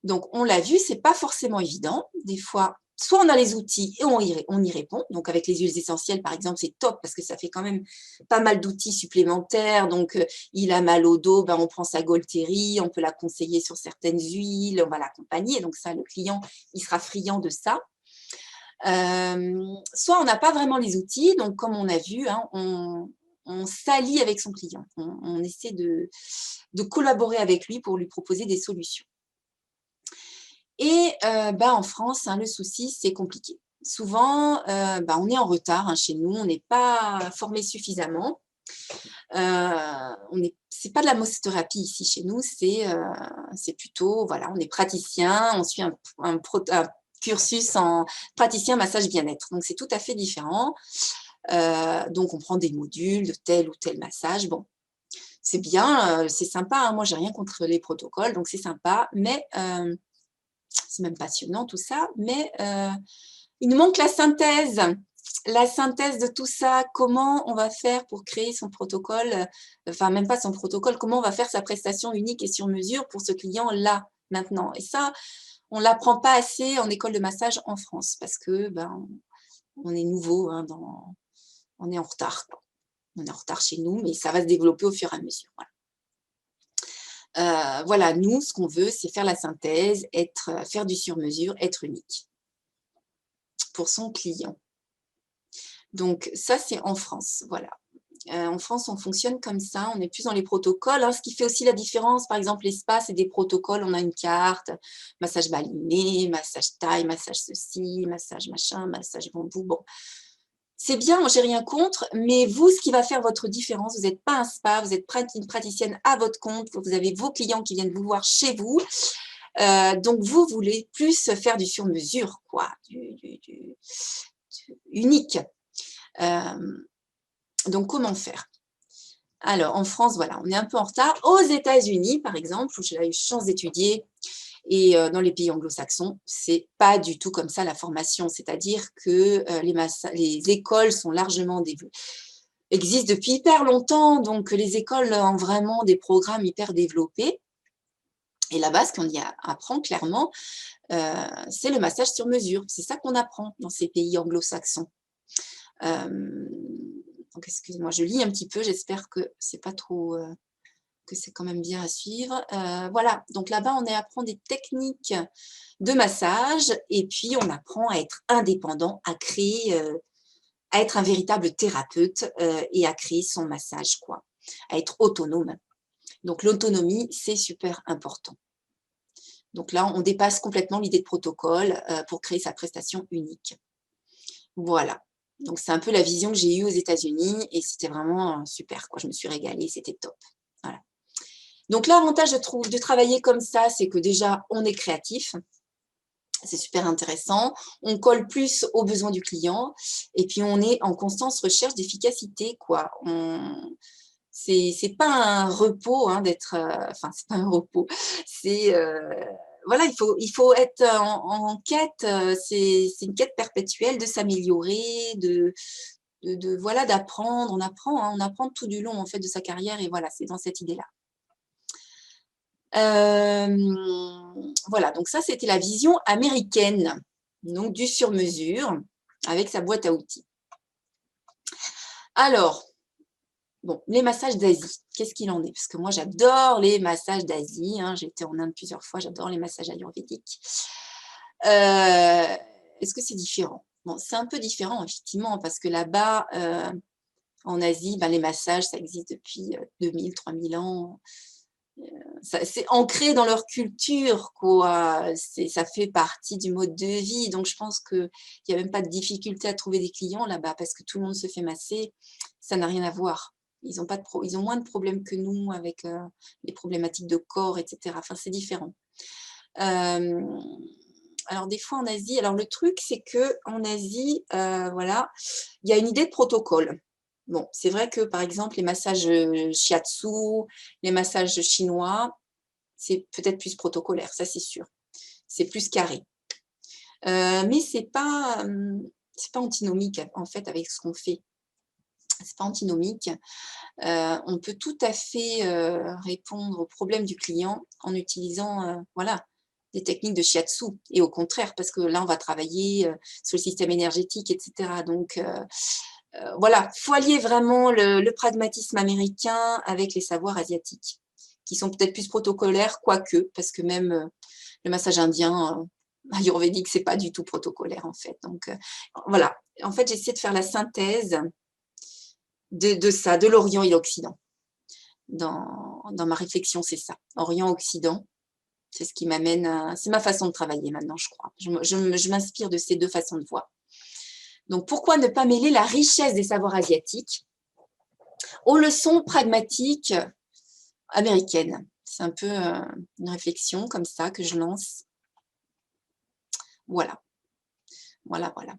Donc, on l'a vu, c'est pas forcément évident. Des fois, soit on a les outils et on y répond. Donc, avec les huiles essentielles, par exemple, c'est top parce que ça fait quand même pas mal d'outils supplémentaires. Donc, il a mal au dos, ben, on prend sa Golteri, on peut la conseiller sur certaines huiles, on va l'accompagner. Donc, ça, le client, il sera friand de ça. Soit on n'a pas vraiment les outils. Donc, comme on a vu, hein, on s'allie avec son client. On essaie de collaborer avec lui pour lui proposer des solutions. Et en France, hein, le souci, c'est compliqué. Souvent, on est en retard hein, chez nous, on n'est pas formé suffisamment. C'est pas de la massothérapie ici chez nous, c'est plutôt, voilà, on est praticien, on suit un cursus en praticien massage bien-être. Donc, c'est tout à fait différent. Donc, on prend des modules de tel ou tel massage. Bon, c'est bien, c'est sympa. Hein, moi, j'ai rien contre les protocoles, donc c'est sympa. Mais c'est même passionnant tout ça, mais il nous manque la synthèse de tout ça. Comment on va faire pour créer son protocole, enfin même pas son protocole, comment on va faire sa prestation unique et sur mesure pour ce client-là maintenant. Et ça, on ne l'apprend pas assez en école de massage en France parce que on est nouveau, hein, on est en retard. On est en retard chez nous, mais ça va se développer au fur et à mesure. Voilà. Voilà, nous, ce qu'on veut, c'est faire la synthèse, faire du sur-mesure, être unique pour son client. Donc, ça, c'est en France, voilà. En France, on fonctionne comme ça, on est plus dans les protocoles. Hein, ce qui fait aussi la différence, par exemple, les spas, c'est des protocoles, on a une carte, massage baliné, massage taille, massage ceci, massage machin, massage bambou. Bon, c'est bien, moi, j'ai rien contre, mais vous, ce qui va faire votre différence, vous n'êtes pas un spa, vous êtes une praticienne à votre compte, vous avez vos clients qui viennent vous voir chez vous. Donc, vous voulez plus faire du sur-mesure, quoi, du unique. Donc, comment faire? Alors, en France, voilà, on est un peu en retard. Aux États-Unis, par exemple, où j'ai eu chance d'étudier, et dans les pays anglo-saxons, c'est pas du tout comme ça la formation. C'est-à-dire que les écoles sont largement existent depuis hyper longtemps. Donc, les écoles ont vraiment des programmes hyper développés. Et là-bas, ce qu'on y apprend clairement, c'est le massage sur mesure. C'est ça qu'on apprend dans ces pays anglo-saxons. Donc, excusez-moi, je lis un petit peu. J'espère que c'est pas trop... que c'est quand même bien à suivre. Voilà, donc là-bas, on apprend des techniques de massage et puis on apprend à être indépendant, à créer, à être un véritable thérapeute et à créer son massage, quoi, à être autonome. Donc, l'autonomie, c'est super important. Donc là, on dépasse complètement l'idée de protocole pour créer sa prestation unique. Voilà. Donc, c'est un peu la vision que j'ai eue aux États-Unis et c'était vraiment super, quoi. Je me suis régalée, c'était top. Voilà. Donc, l'avantage, je trouve, de travailler comme ça, c'est que déjà, on est créatif. C'est super intéressant. On colle plus aux besoins du client et puis on est en constante recherche d'efficacité, quoi. C'est pas un repos hein, d'être... Enfin, c'est pas un repos. C'est... voilà, il faut être en quête. C'est une quête perpétuelle de s'améliorer, voilà, d'apprendre. On apprend tout du long, en fait, de sa carrière et voilà, c'est dans cette idée-là. Voilà, donc ça, c'était la vision américaine, donc du sur-mesure, avec sa boîte à outils. Alors, bon, les massages d'Asie, qu'est-ce qu'il en est? Parce que moi, j'adore les massages d'Asie, hein, j'ai été en Inde plusieurs fois, j'adore les massages ayurvédiques. Est-ce que c'est différent? Bon, c'est un peu différent, effectivement, parce que là-bas, en Asie, ben, les massages, ça existe depuis 2000, 3000 ans. C'est ancré dans leur culture, quoi. Ça fait partie du mode de vie. Donc, je pense qu'il n'y a même pas de difficulté à trouver des clients là-bas parce que tout le monde se fait masser. Ça n'a rien à voir. Ils ont moins de problèmes que nous avec les problématiques de corps, etc. Enfin, c'est différent. Alors, des fois en Asie, alors le truc, c'est qu'en Asie, voilà, il y a une idée de protocole. Bon, c'est vrai que, par exemple, les massages shiatsu, les massages chinois, c'est peut-être plus protocolaire, ça c'est sûr. C'est plus carré. Mais c'est pas antinomique, en fait, avec ce qu'on fait. C'est pas antinomique. On peut tout à fait répondre aux problèmes du client en utilisant, voilà, des techniques de shiatsu. Et au contraire, parce que là, on va travailler sur le système énergétique, etc. Donc, voilà, il faut allier vraiment le pragmatisme américain avec les savoirs asiatiques, qui sont peut-être plus protocolaires, quoique, parce que même le massage indien ayurvédique, c'est pas du tout protocolaire, en fait. Donc, voilà. En fait, j'essaie de faire la synthèse de ça, de l'Orient et l'Occident. Dans ma réflexion, c'est ça. Orient-Occident, c'est ce qui m'amène, c'est ma façon de travailler maintenant, je crois. Je m'inspire de ces deux façons de voir. Donc, pourquoi ne pas mêler la richesse des savoirs asiatiques aux leçons pragmatiques américaines? C'est un peu une réflexion comme ça que je lance. Voilà. Voilà, voilà.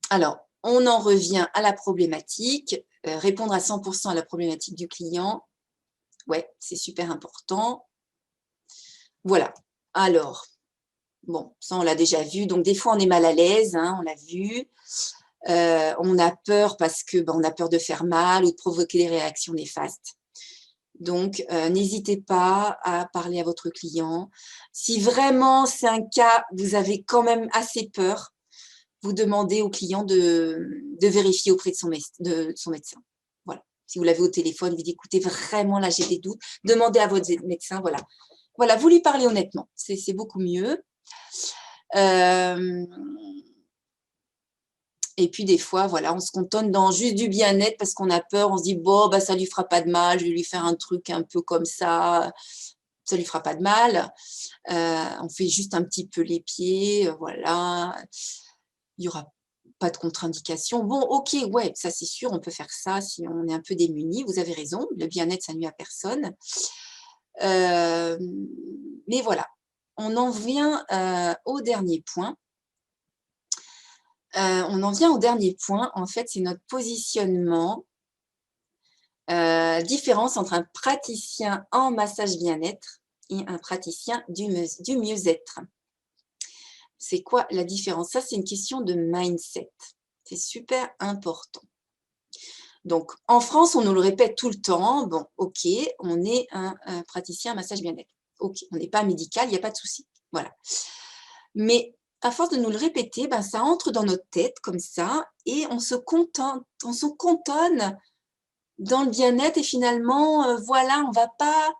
Alors, on en revient à la problématique. Répondre à 100% à la problématique du client. Ouais, c'est super important. Voilà. Alors, bon, ça, on l'a déjà vu. Donc, des fois, on est mal à l'aise, hein, on l'a vu. On a peur parce que on a peur de faire mal ou de provoquer des réactions néfastes. Donc, n'hésitez pas à parler à votre client. Si vraiment c'est un cas, vous avez quand même assez peur, vous demandez au client de vérifier auprès de son médecin. Voilà. Si vous l'avez au téléphone, vous dites, écoutez, vraiment, là, j'ai des doutes. Demandez à votre médecin, voilà. Voilà, vous lui parlez honnêtement. C'est beaucoup mieux. Et puis, des fois, voilà, on se contente dans juste du bien-être parce qu'on a peur. On se dit, bon, bah, ça lui fera pas de mal, je vais lui faire un truc un peu comme ça. ça lui fera pas de mal. On fait juste un petit peu les pieds, voilà. Il y aura pas de contre-indication. Bon, OK, ouais, ça c'est sûr, on peut faire ça si on est un peu démuni. Vous avez raison, le bien-être, ça nuit à personne. Mais voilà, on en vient au dernier point. On en vient au dernier point, en fait, c'est notre positionnement. Différence entre un praticien en massage bien-être et un praticien du mieux-être. C'est quoi la différence? Ça, c'est une question de mindset. C'est super important. Donc, en France, on nous le répète tout le temps. Bon, OK, on est un praticien en massage bien-être. OK, on n'est pas médical, il n'y a pas de souci. Voilà. Mais à force de nous le répéter, ben, ça entre dans notre tête comme ça et on se cantonne dans le bien-être et finalement, voilà, on ne va pas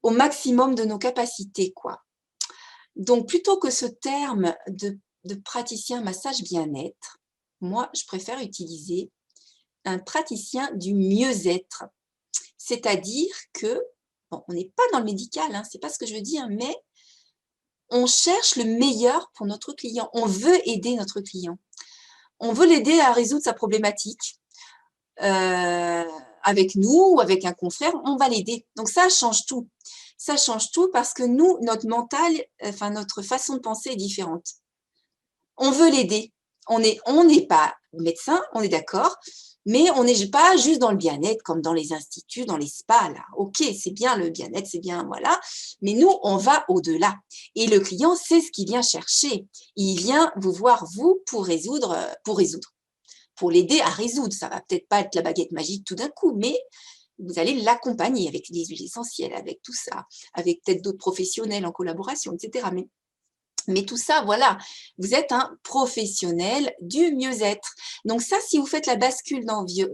au maximum de nos capacités, quoi. Donc, plutôt que ce terme de praticien massage bien-être, moi, je préfère utiliser un praticien du mieux-être. C'est-à-dire que, bon, on n'est pas dans le médical, hein, c'est pas ce que je veux dire, mais on cherche le meilleur pour notre client. On veut aider notre client. On veut l'aider à résoudre sa problématique. Avec nous ou avec un confrère, on va l'aider. Donc, ça change tout. Ça change tout parce que nous, notre mental, enfin, notre façon de penser est différente. On veut l'aider. On n'est pas médecin, on est d'accord, mais on n'est pas juste dans le bien-être comme dans les instituts, dans les spas, là. OK, c'est bien le bien-être, c'est bien, voilà. Mais nous, on va au-delà. Et le client sait ce qu'il vient chercher. Il vient vous voir, vous, pour l'aider à résoudre. Ça va peut-être pas être la baguette magique tout d'un coup, mais vous allez l'accompagner avec des huiles essentielles, avec tout ça, avec peut-être d'autres professionnels en collaboration, etc. Mais tout ça, voilà, vous êtes un professionnel du mieux-être. Donc ça, si vous faites la bascule dans vieux,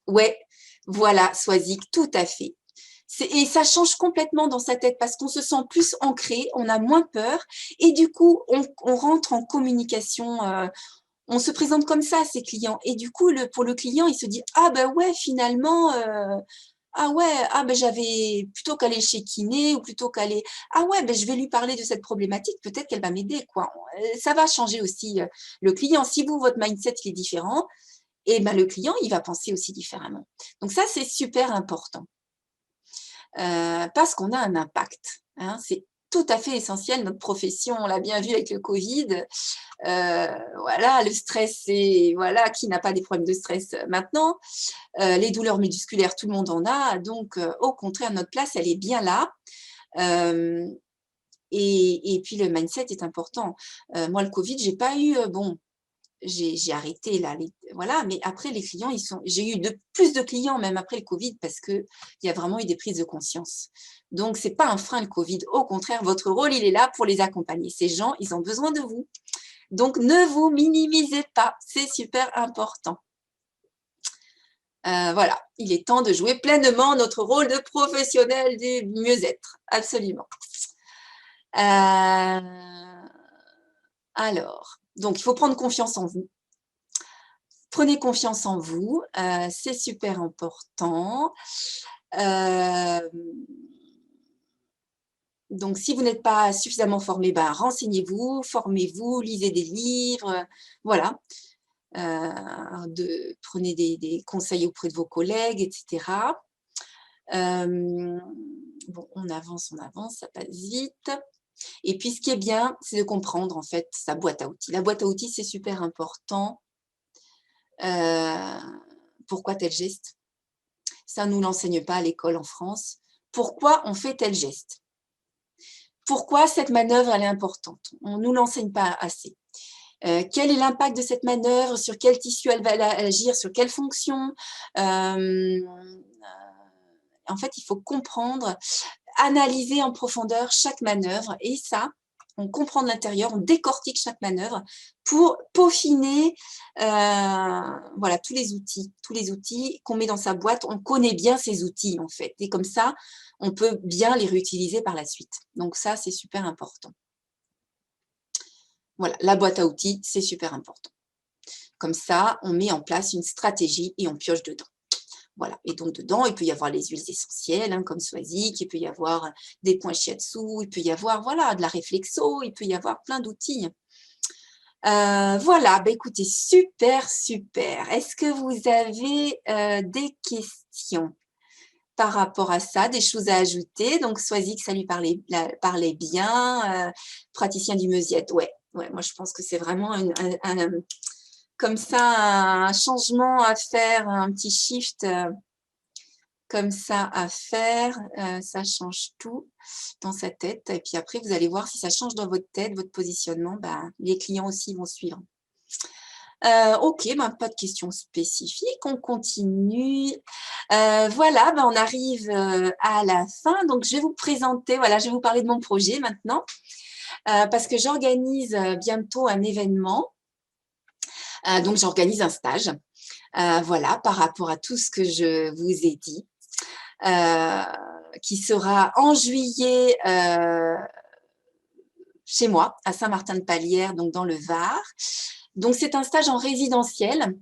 ouais, voilà, Swazik, tout à fait. Et ça change complètement dans sa tête parce qu'on se sent plus ancré, on a moins peur et du coup, on rentre en communication. On se présente comme ça à ses clients et du coup, pour le client, il se dit ah ben ouais, finalement. Ah ouais, ah ben j'avais plutôt qu'aller chez kiné ou plutôt qu'aller ah ouais, ben je vais lui parler de cette problématique, peut-être qu'elle va m'aider, quoi. Ça va changer aussi le client. Si vous, votre mindset il est différent, et ben le client, il va penser aussi différemment. Donc ça, c'est super important parce qu'on a un impact. Hein, c'est tout à fait essentiel. Notre profession, on l'a bien vu avec le Covid. Voilà, le stress, c'est voilà, qui n'a pas des problèmes de stress maintenant. Les douleurs musculaires, tout le monde en a. Donc, au contraire, notre place, elle est bien là. Et puis, le mindset est important. Moi, le Covid, j'ai pas eu, bon, j'ai arrêté là, voilà, mais après, les clients, j'ai eu plus de clients même après le Covid parce qu'il y a vraiment eu des prises de conscience. Donc, c'est pas un frein le Covid. Au contraire, votre rôle, il est là pour les accompagner. Ces gens, ils ont besoin de vous. Donc, ne vous minimisez pas. C'est super important. Voilà, il est temps de jouer pleinement notre rôle de professionnel du mieux-être. Absolument. Alors, donc, il faut prendre confiance en vous. Prenez confiance en vous, c'est super important. Donc, si vous n'êtes pas suffisamment formé, ben, renseignez-vous, formez-vous, lisez des livres, voilà. Prenez des conseils auprès de vos collègues, etc. Bon, on avance, ça passe vite. Et puis, ce qui est bien, c'est de comprendre, en fait, sa boîte à outils. La boîte à outils, c'est super important. Pourquoi tel geste? Ça, ne nous l'enseigne pas à l'école en France. Pourquoi on fait tel geste? Pourquoi cette manœuvre, elle est importante? On ne nous l'enseigne pas assez. Quel est l'impact de cette manœuvre? Sur quel tissu elle va agir? Sur quelle fonction? En fait, il faut comprendre, analyser en profondeur chaque manœuvre et ça, on comprend de l'intérieur, on décortique chaque manœuvre pour peaufiner voilà, tous les outils qu'on met dans sa boîte. On connaît bien ces outils en fait et comme ça, on peut bien les réutiliser par la suite. Donc ça, c'est super important. Voilà, la boîte à outils, c'est super important. Comme ça, on met en place une stratégie et on pioche dedans. Voilà, et donc dedans, il peut y avoir les huiles essentielles, hein, comme Swazik, il peut y avoir des points shiatsu, il peut y avoir voilà, de la réflexo, il peut y avoir plein d'outils. Voilà, bah, écoutez, super, super. Est-ce que vous avez des questions par rapport à ça, des choses à ajouter? Donc, Swazik, ça lui parlait bien. Praticien du Meusiette, ouais, ouais, moi je pense que c'est vraiment comme ça un changement à faire, un petit shift comme ça à faire, ça change tout dans sa tête. Et puis après, vous allez voir si ça change dans votre tête, votre positionnement, bah, les clients aussi vont suivre. Ok, ben, pas de questions spécifiques, on continue. Voilà, ben, on arrive à la fin. Donc, je vais vous présenter, voilà, je vais vous parler de mon projet maintenant, parce que j'organise bientôt un événement. Donc, j'organise un stage, voilà, par rapport à tout ce que je vous ai dit. Qui sera en juillet chez moi, à Saint-Martin-de-Palière, donc dans le Var. Donc, c'est un stage en résidentiel.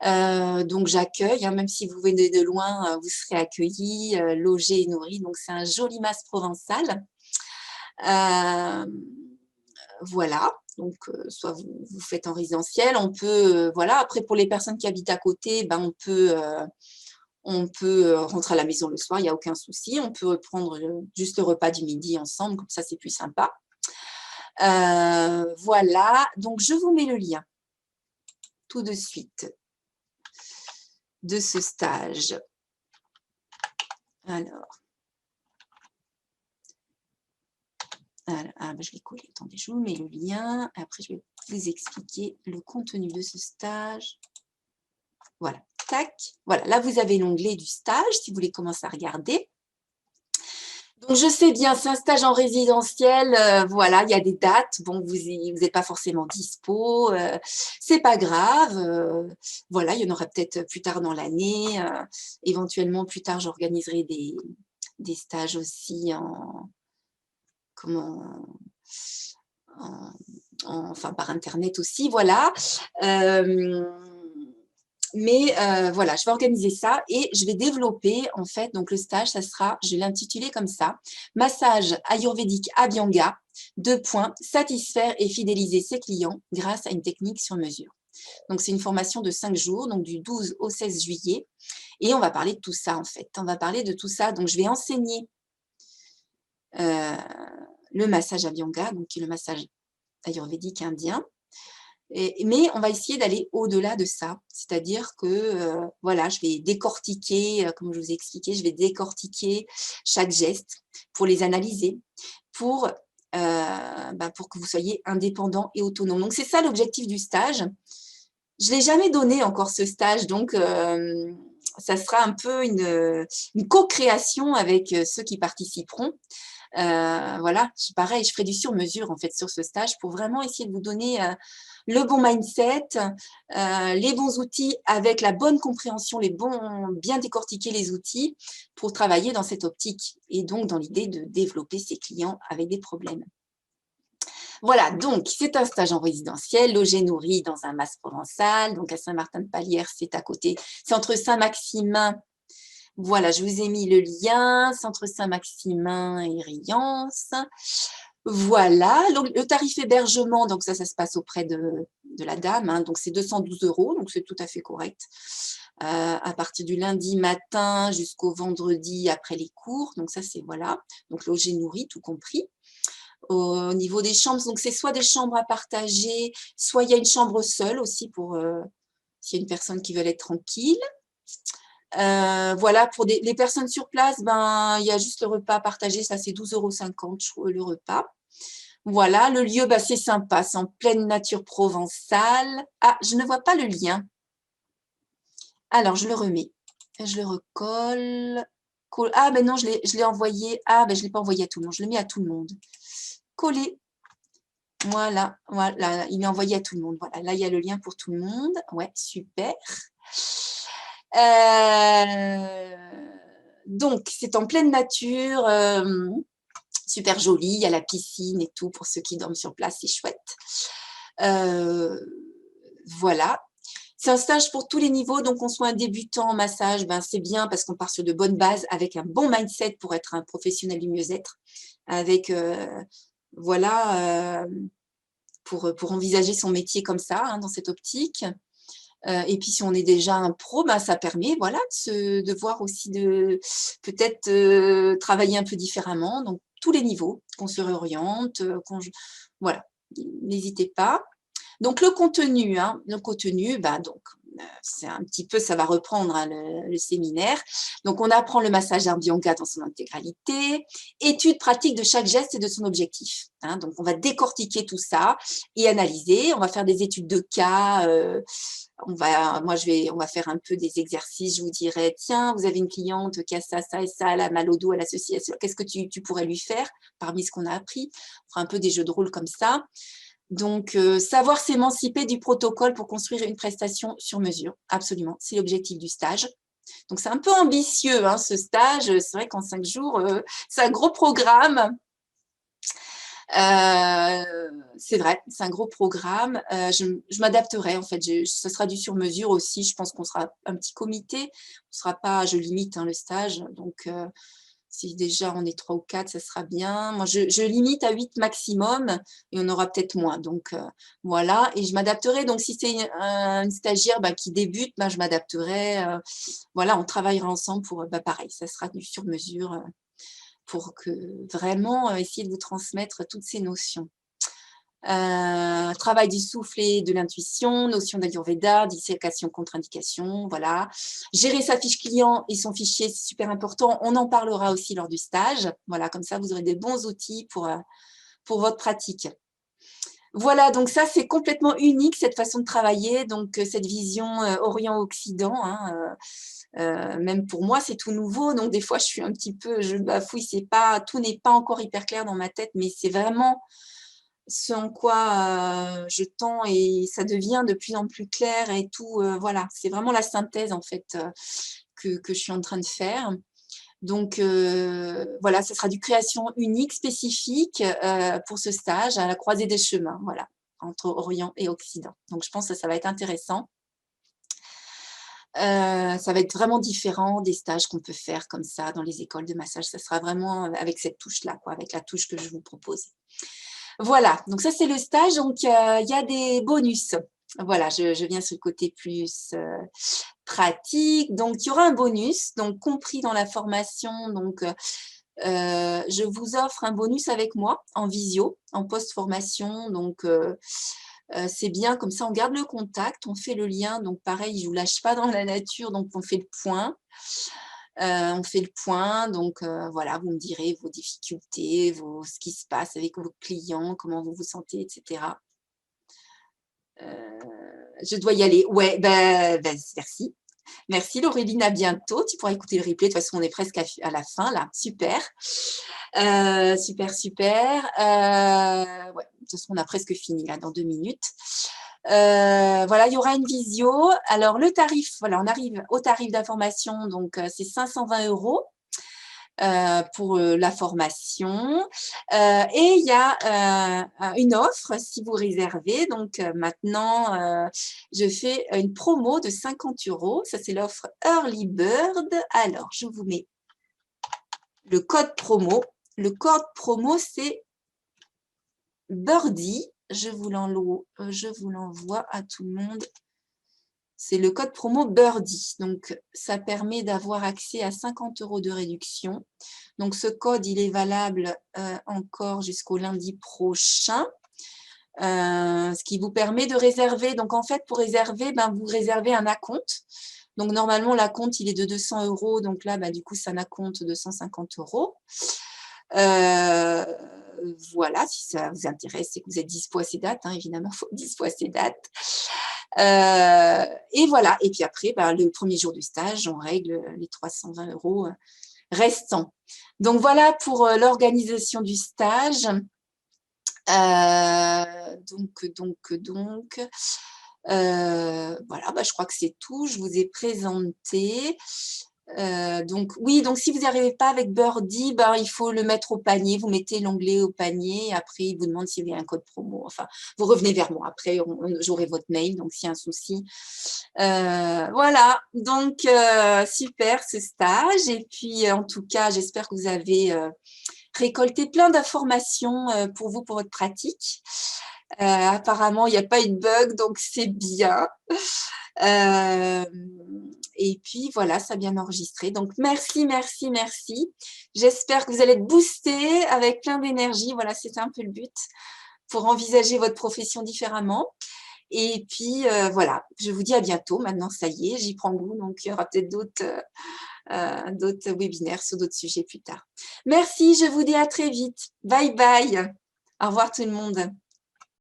Donc, j'accueille, hein, même si vous venez de loin, vous serez accueillis, logés et nourris. Donc, c'est un joli mas provençal. Voilà. Donc, soit vous faites en résidentiel, on peut, voilà. Après, pour les personnes qui habitent à côté, ben, on peut rentrer à la maison le soir, il n'y a aucun souci. On peut prendre juste le repas du midi ensemble, comme ça, c'est plus sympa. Voilà, donc je vous mets le lien tout de suite de ce stage. Alors, je l'ai collé. Attendez, je vous mets le lien. Après, je vais vous expliquer le contenu de ce stage. Voilà, tac. Voilà, là, vous avez l'onglet du stage si vous voulez commencer à regarder. Donc, je sais bien, c'est un stage en résidentiel. Voilà, il y a des dates. Bon, vous n'êtes pas forcément dispo. C'est pas grave. Voilà, il y en aura peut-être plus tard dans l'année. Éventuellement, plus tard, j'organiserai des stages aussi enfin, par Internet aussi. Voilà. Mais voilà, je vais organiser ça et je vais développer, en fait, donc le stage, ça sera, je vais l'intituler comme ça, massage ayurvédique Abhyanga, 2 points, satisfaire et fidéliser ses clients grâce à une technique sur mesure. Donc, c'est une formation de 5 jours, donc du 12 au 16 juillet. Et on va parler de tout ça, en fait. On va parler de tout ça. Donc, je vais enseigner le massage Abhyanga, donc qui est le massage ayurvédique indien. Mais on va essayer d'aller au-delà de ça. C'est-à-dire que, voilà, je vais décortiquer, comme je vous ai expliqué, je vais décortiquer chaque geste pour les analyser, pour que vous soyez indépendant et autonome. Donc, c'est ça l'objectif du stage. Je ne l'ai jamais donné encore ce stage, donc ça sera un peu une co-création avec ceux qui participeront. Voilà, pareil, je ferai du sur-mesure en fait sur ce stage pour vraiment essayer de vous donner le bon mindset, les bons outils avec la bonne compréhension, bien décortiquer les outils pour travailler dans cette optique et donc dans l'idée de développer ses clients avec des problèmes. Voilà, donc c'est un stage en résidentiel, logé nourri dans un mas provençal, donc à Saint-Martin-de-Palière, c'est à côté, c'est entre Saint-Maximin. Voilà, je vous ai mis le lien, c'est entre Saint-Maximin et Riance. Voilà, donc le tarif hébergement, donc ça se passe auprès de la dame, hein, donc c'est 212 €, donc c'est tout à fait correct. À partir du lundi matin jusqu'au vendredi après les cours, donc ça c'est voilà, donc logé nourri, tout compris. Au niveau des chambres, donc c'est soit des chambres à partager, soit il y a une chambre seule aussi pour s'il y a une personne qui veut être tranquille. Voilà, pour les personnes sur place, ben, il y a juste le repas partagé, ça c'est 12,50 € le repas. Voilà, le lieu, ben, c'est sympa, c'est en pleine nature provençale. Ah, je ne vois pas le lien. Alors, je le remets. Je le recolle. Ah, ben non, je l'ai envoyé. Ah, ben je ne l'ai pas envoyé à tout le monde. Je le mets à tout le monde. Coller. Voilà, voilà, il est envoyé à tout le monde. Voilà, là, il y a le lien pour tout le monde. Ouais, super. Donc, c'est en pleine nature, super joli. Il y a la piscine et tout pour ceux qui dorment sur place, c'est chouette. Voilà. C'est un stage pour tous les niveaux, donc qu'on soit un débutant en massage, ben c'est bien parce qu'on part sur de bonnes bases avec un bon mindset pour être un professionnel du mieux-être, avec voilà, pour envisager son métier comme ça, hein, dans cette optique. Et puis si on est déjà un pro, ben, ça permet voilà, de voir aussi peut-être travailler un peu différemment, donc tous les niveaux, qu'on se réoriente, voilà, n'hésitez pas. Donc le contenu, bah donc c'est un petit peu, ça va reprendre hein, le séminaire. Donc on apprend le massage Bianca dans son intégralité, étude pratique de chaque geste et de son objectif. Hein. Donc on va décortiquer tout ça et analyser. On va faire des études de cas. On va faire un peu des exercices. Je vous dirais, tiens, vous avez une cliente qui a ça, ça et ça, elle a mal au dos, elle a ceci, elle a cela. Qu'est-ce que tu pourrais lui faire parmi ce qu'on a appris? On fera un peu des jeux de rôle comme ça. Donc, savoir s'émanciper du protocole pour construire une prestation sur mesure, absolument, c'est l'objectif du stage. Donc, c'est un peu ambitieux, hein, ce stage. C'est vrai qu'en 5 jours, c'est un gros programme. C'est vrai, c'est un gros programme. Je m'adapterai, en fait. Ce sera du sur-mesure aussi. Je pense qu'on sera un petit comité. On sera pas, je limite hein, le stage. Donc, si déjà on est 3 ou 4, ça sera bien. Moi, je limite à 8 maximum et on aura peut-être moins. Donc, voilà. Et je m'adapterai. Donc, si c'est une stagiaire bah, qui débute, bah, je m'adapterai. Voilà, on travaillera ensemble pour, bah, pareil, ça sera du sur-mesure pour que vraiment essayer de vous transmettre toutes ces notions. Travail du souffle et de l'intuition, notion d'Ayurveda, dissécation contre-indication, voilà. Gérer sa fiche client et son fichier, c'est super important. On en parlera aussi lors du stage. Voilà, comme ça, vous aurez des bons outils pour votre pratique. Voilà, donc ça, c'est complètement unique, cette façon de travailler, donc cette vision Orient-Occident. Hein, même pour moi, c'est tout nouveau, donc des fois, je bafouille, tout n'est pas encore hyper clair dans ma tête, mais c'est vraiment ce en quoi je tends et ça devient de plus en plus clair et tout, voilà. C'est vraiment la synthèse, en fait, que je suis en train de faire. Donc, voilà, ce sera du création unique, spécifique pour ce stage à la croisée des chemins, voilà, entre Orient et Occident. Donc, je pense que ça va être intéressant. Ça va être vraiment différent des stages qu'on peut faire comme ça dans les écoles de massage. Ça sera vraiment avec cette touche-là, quoi, avec la touche que je vous propose. Voilà, donc ça c'est le stage, donc il y a des bonus. Voilà, je viens sur le côté plus pratique. Donc il y aura un bonus, donc compris dans la formation. Donc je vous offre un bonus avec moi en visio, en post-formation. Donc c'est bien, comme ça on garde le contact, on fait le lien. Donc pareil, je ne vous lâche pas dans la nature, donc on fait le point. Donc voilà, vous me direz vos difficultés, ce qui se passe avec vos clients, comment vous vous sentez, etc. Je dois y aller. Ouais, merci. Merci Laureline, à bientôt. Tu pourras écouter le replay. De toute façon, on est presque à la fin là. Super. Super, super. Ouais, de toute façon, on a presque fini là dans 2 minutes. Voilà, il y aura une visio. Alors, le tarif, voilà, on arrive au tarif d'information. Donc, c'est 520 €. Pour la formation. Et il y a une offre si vous réservez. Donc maintenant, je fais une promo de 50 €. Ça, c'est l'offre Early Bird. Alors, je vous mets le code promo. Le code promo, c'est Birdie. Je vous l'envoie à tout le monde. C'est le code promo Birdie. Donc, ça permet d'avoir accès à 50 € de réduction. Donc, ce code, il est valable encore jusqu'au lundi prochain. Ce qui vous permet de réserver. Donc, en fait, pour réserver, vous réservez un acompte. Donc, normalement, l'acompte, il est de 200 €. Donc là, du coup, c'est un acompte de 150 €. Voilà, si ça vous intéresse et que vous êtes dispo à ces dates, hein, évidemment, il faut être dispo à ces dates. Et voilà, et puis après, le premier jour du stage, on règle les 320 € restants. Donc voilà pour l'organisation du stage. Voilà, je crois que c'est tout. Je vous ai présenté. Donc oui, donc si vous n'y arrivez pas avec Birdie, ben, il faut le mettre au panier. Vous mettez l'onglet au panier. Et après, il vous demande s'il y a un code promo. Enfin, vous revenez vers moi. Après, j'aurai votre mail. Donc, s'il y a un souci. Voilà. Donc, super ce stage. Et puis, en tout cas, j'espère que vous avez récolté plein d'informations pour vous, pour votre pratique. Apparemment, il n'y a pas eu de bug, donc c'est bien. Euh, et puis voilà, ça a bien enregistré. Donc merci, merci, merci. J'espère que vous allez être boostés avec plein d'énergie. Voilà, c'était un peu le but pour envisager votre profession différemment. Et puis voilà, je vous dis à bientôt. Maintenant, ça y est, j'y prends goût. Donc il y aura peut-être d'autres webinaires sur d'autres sujets plus tard. Merci, je vous dis à très vite. Bye bye. Au revoir tout le monde.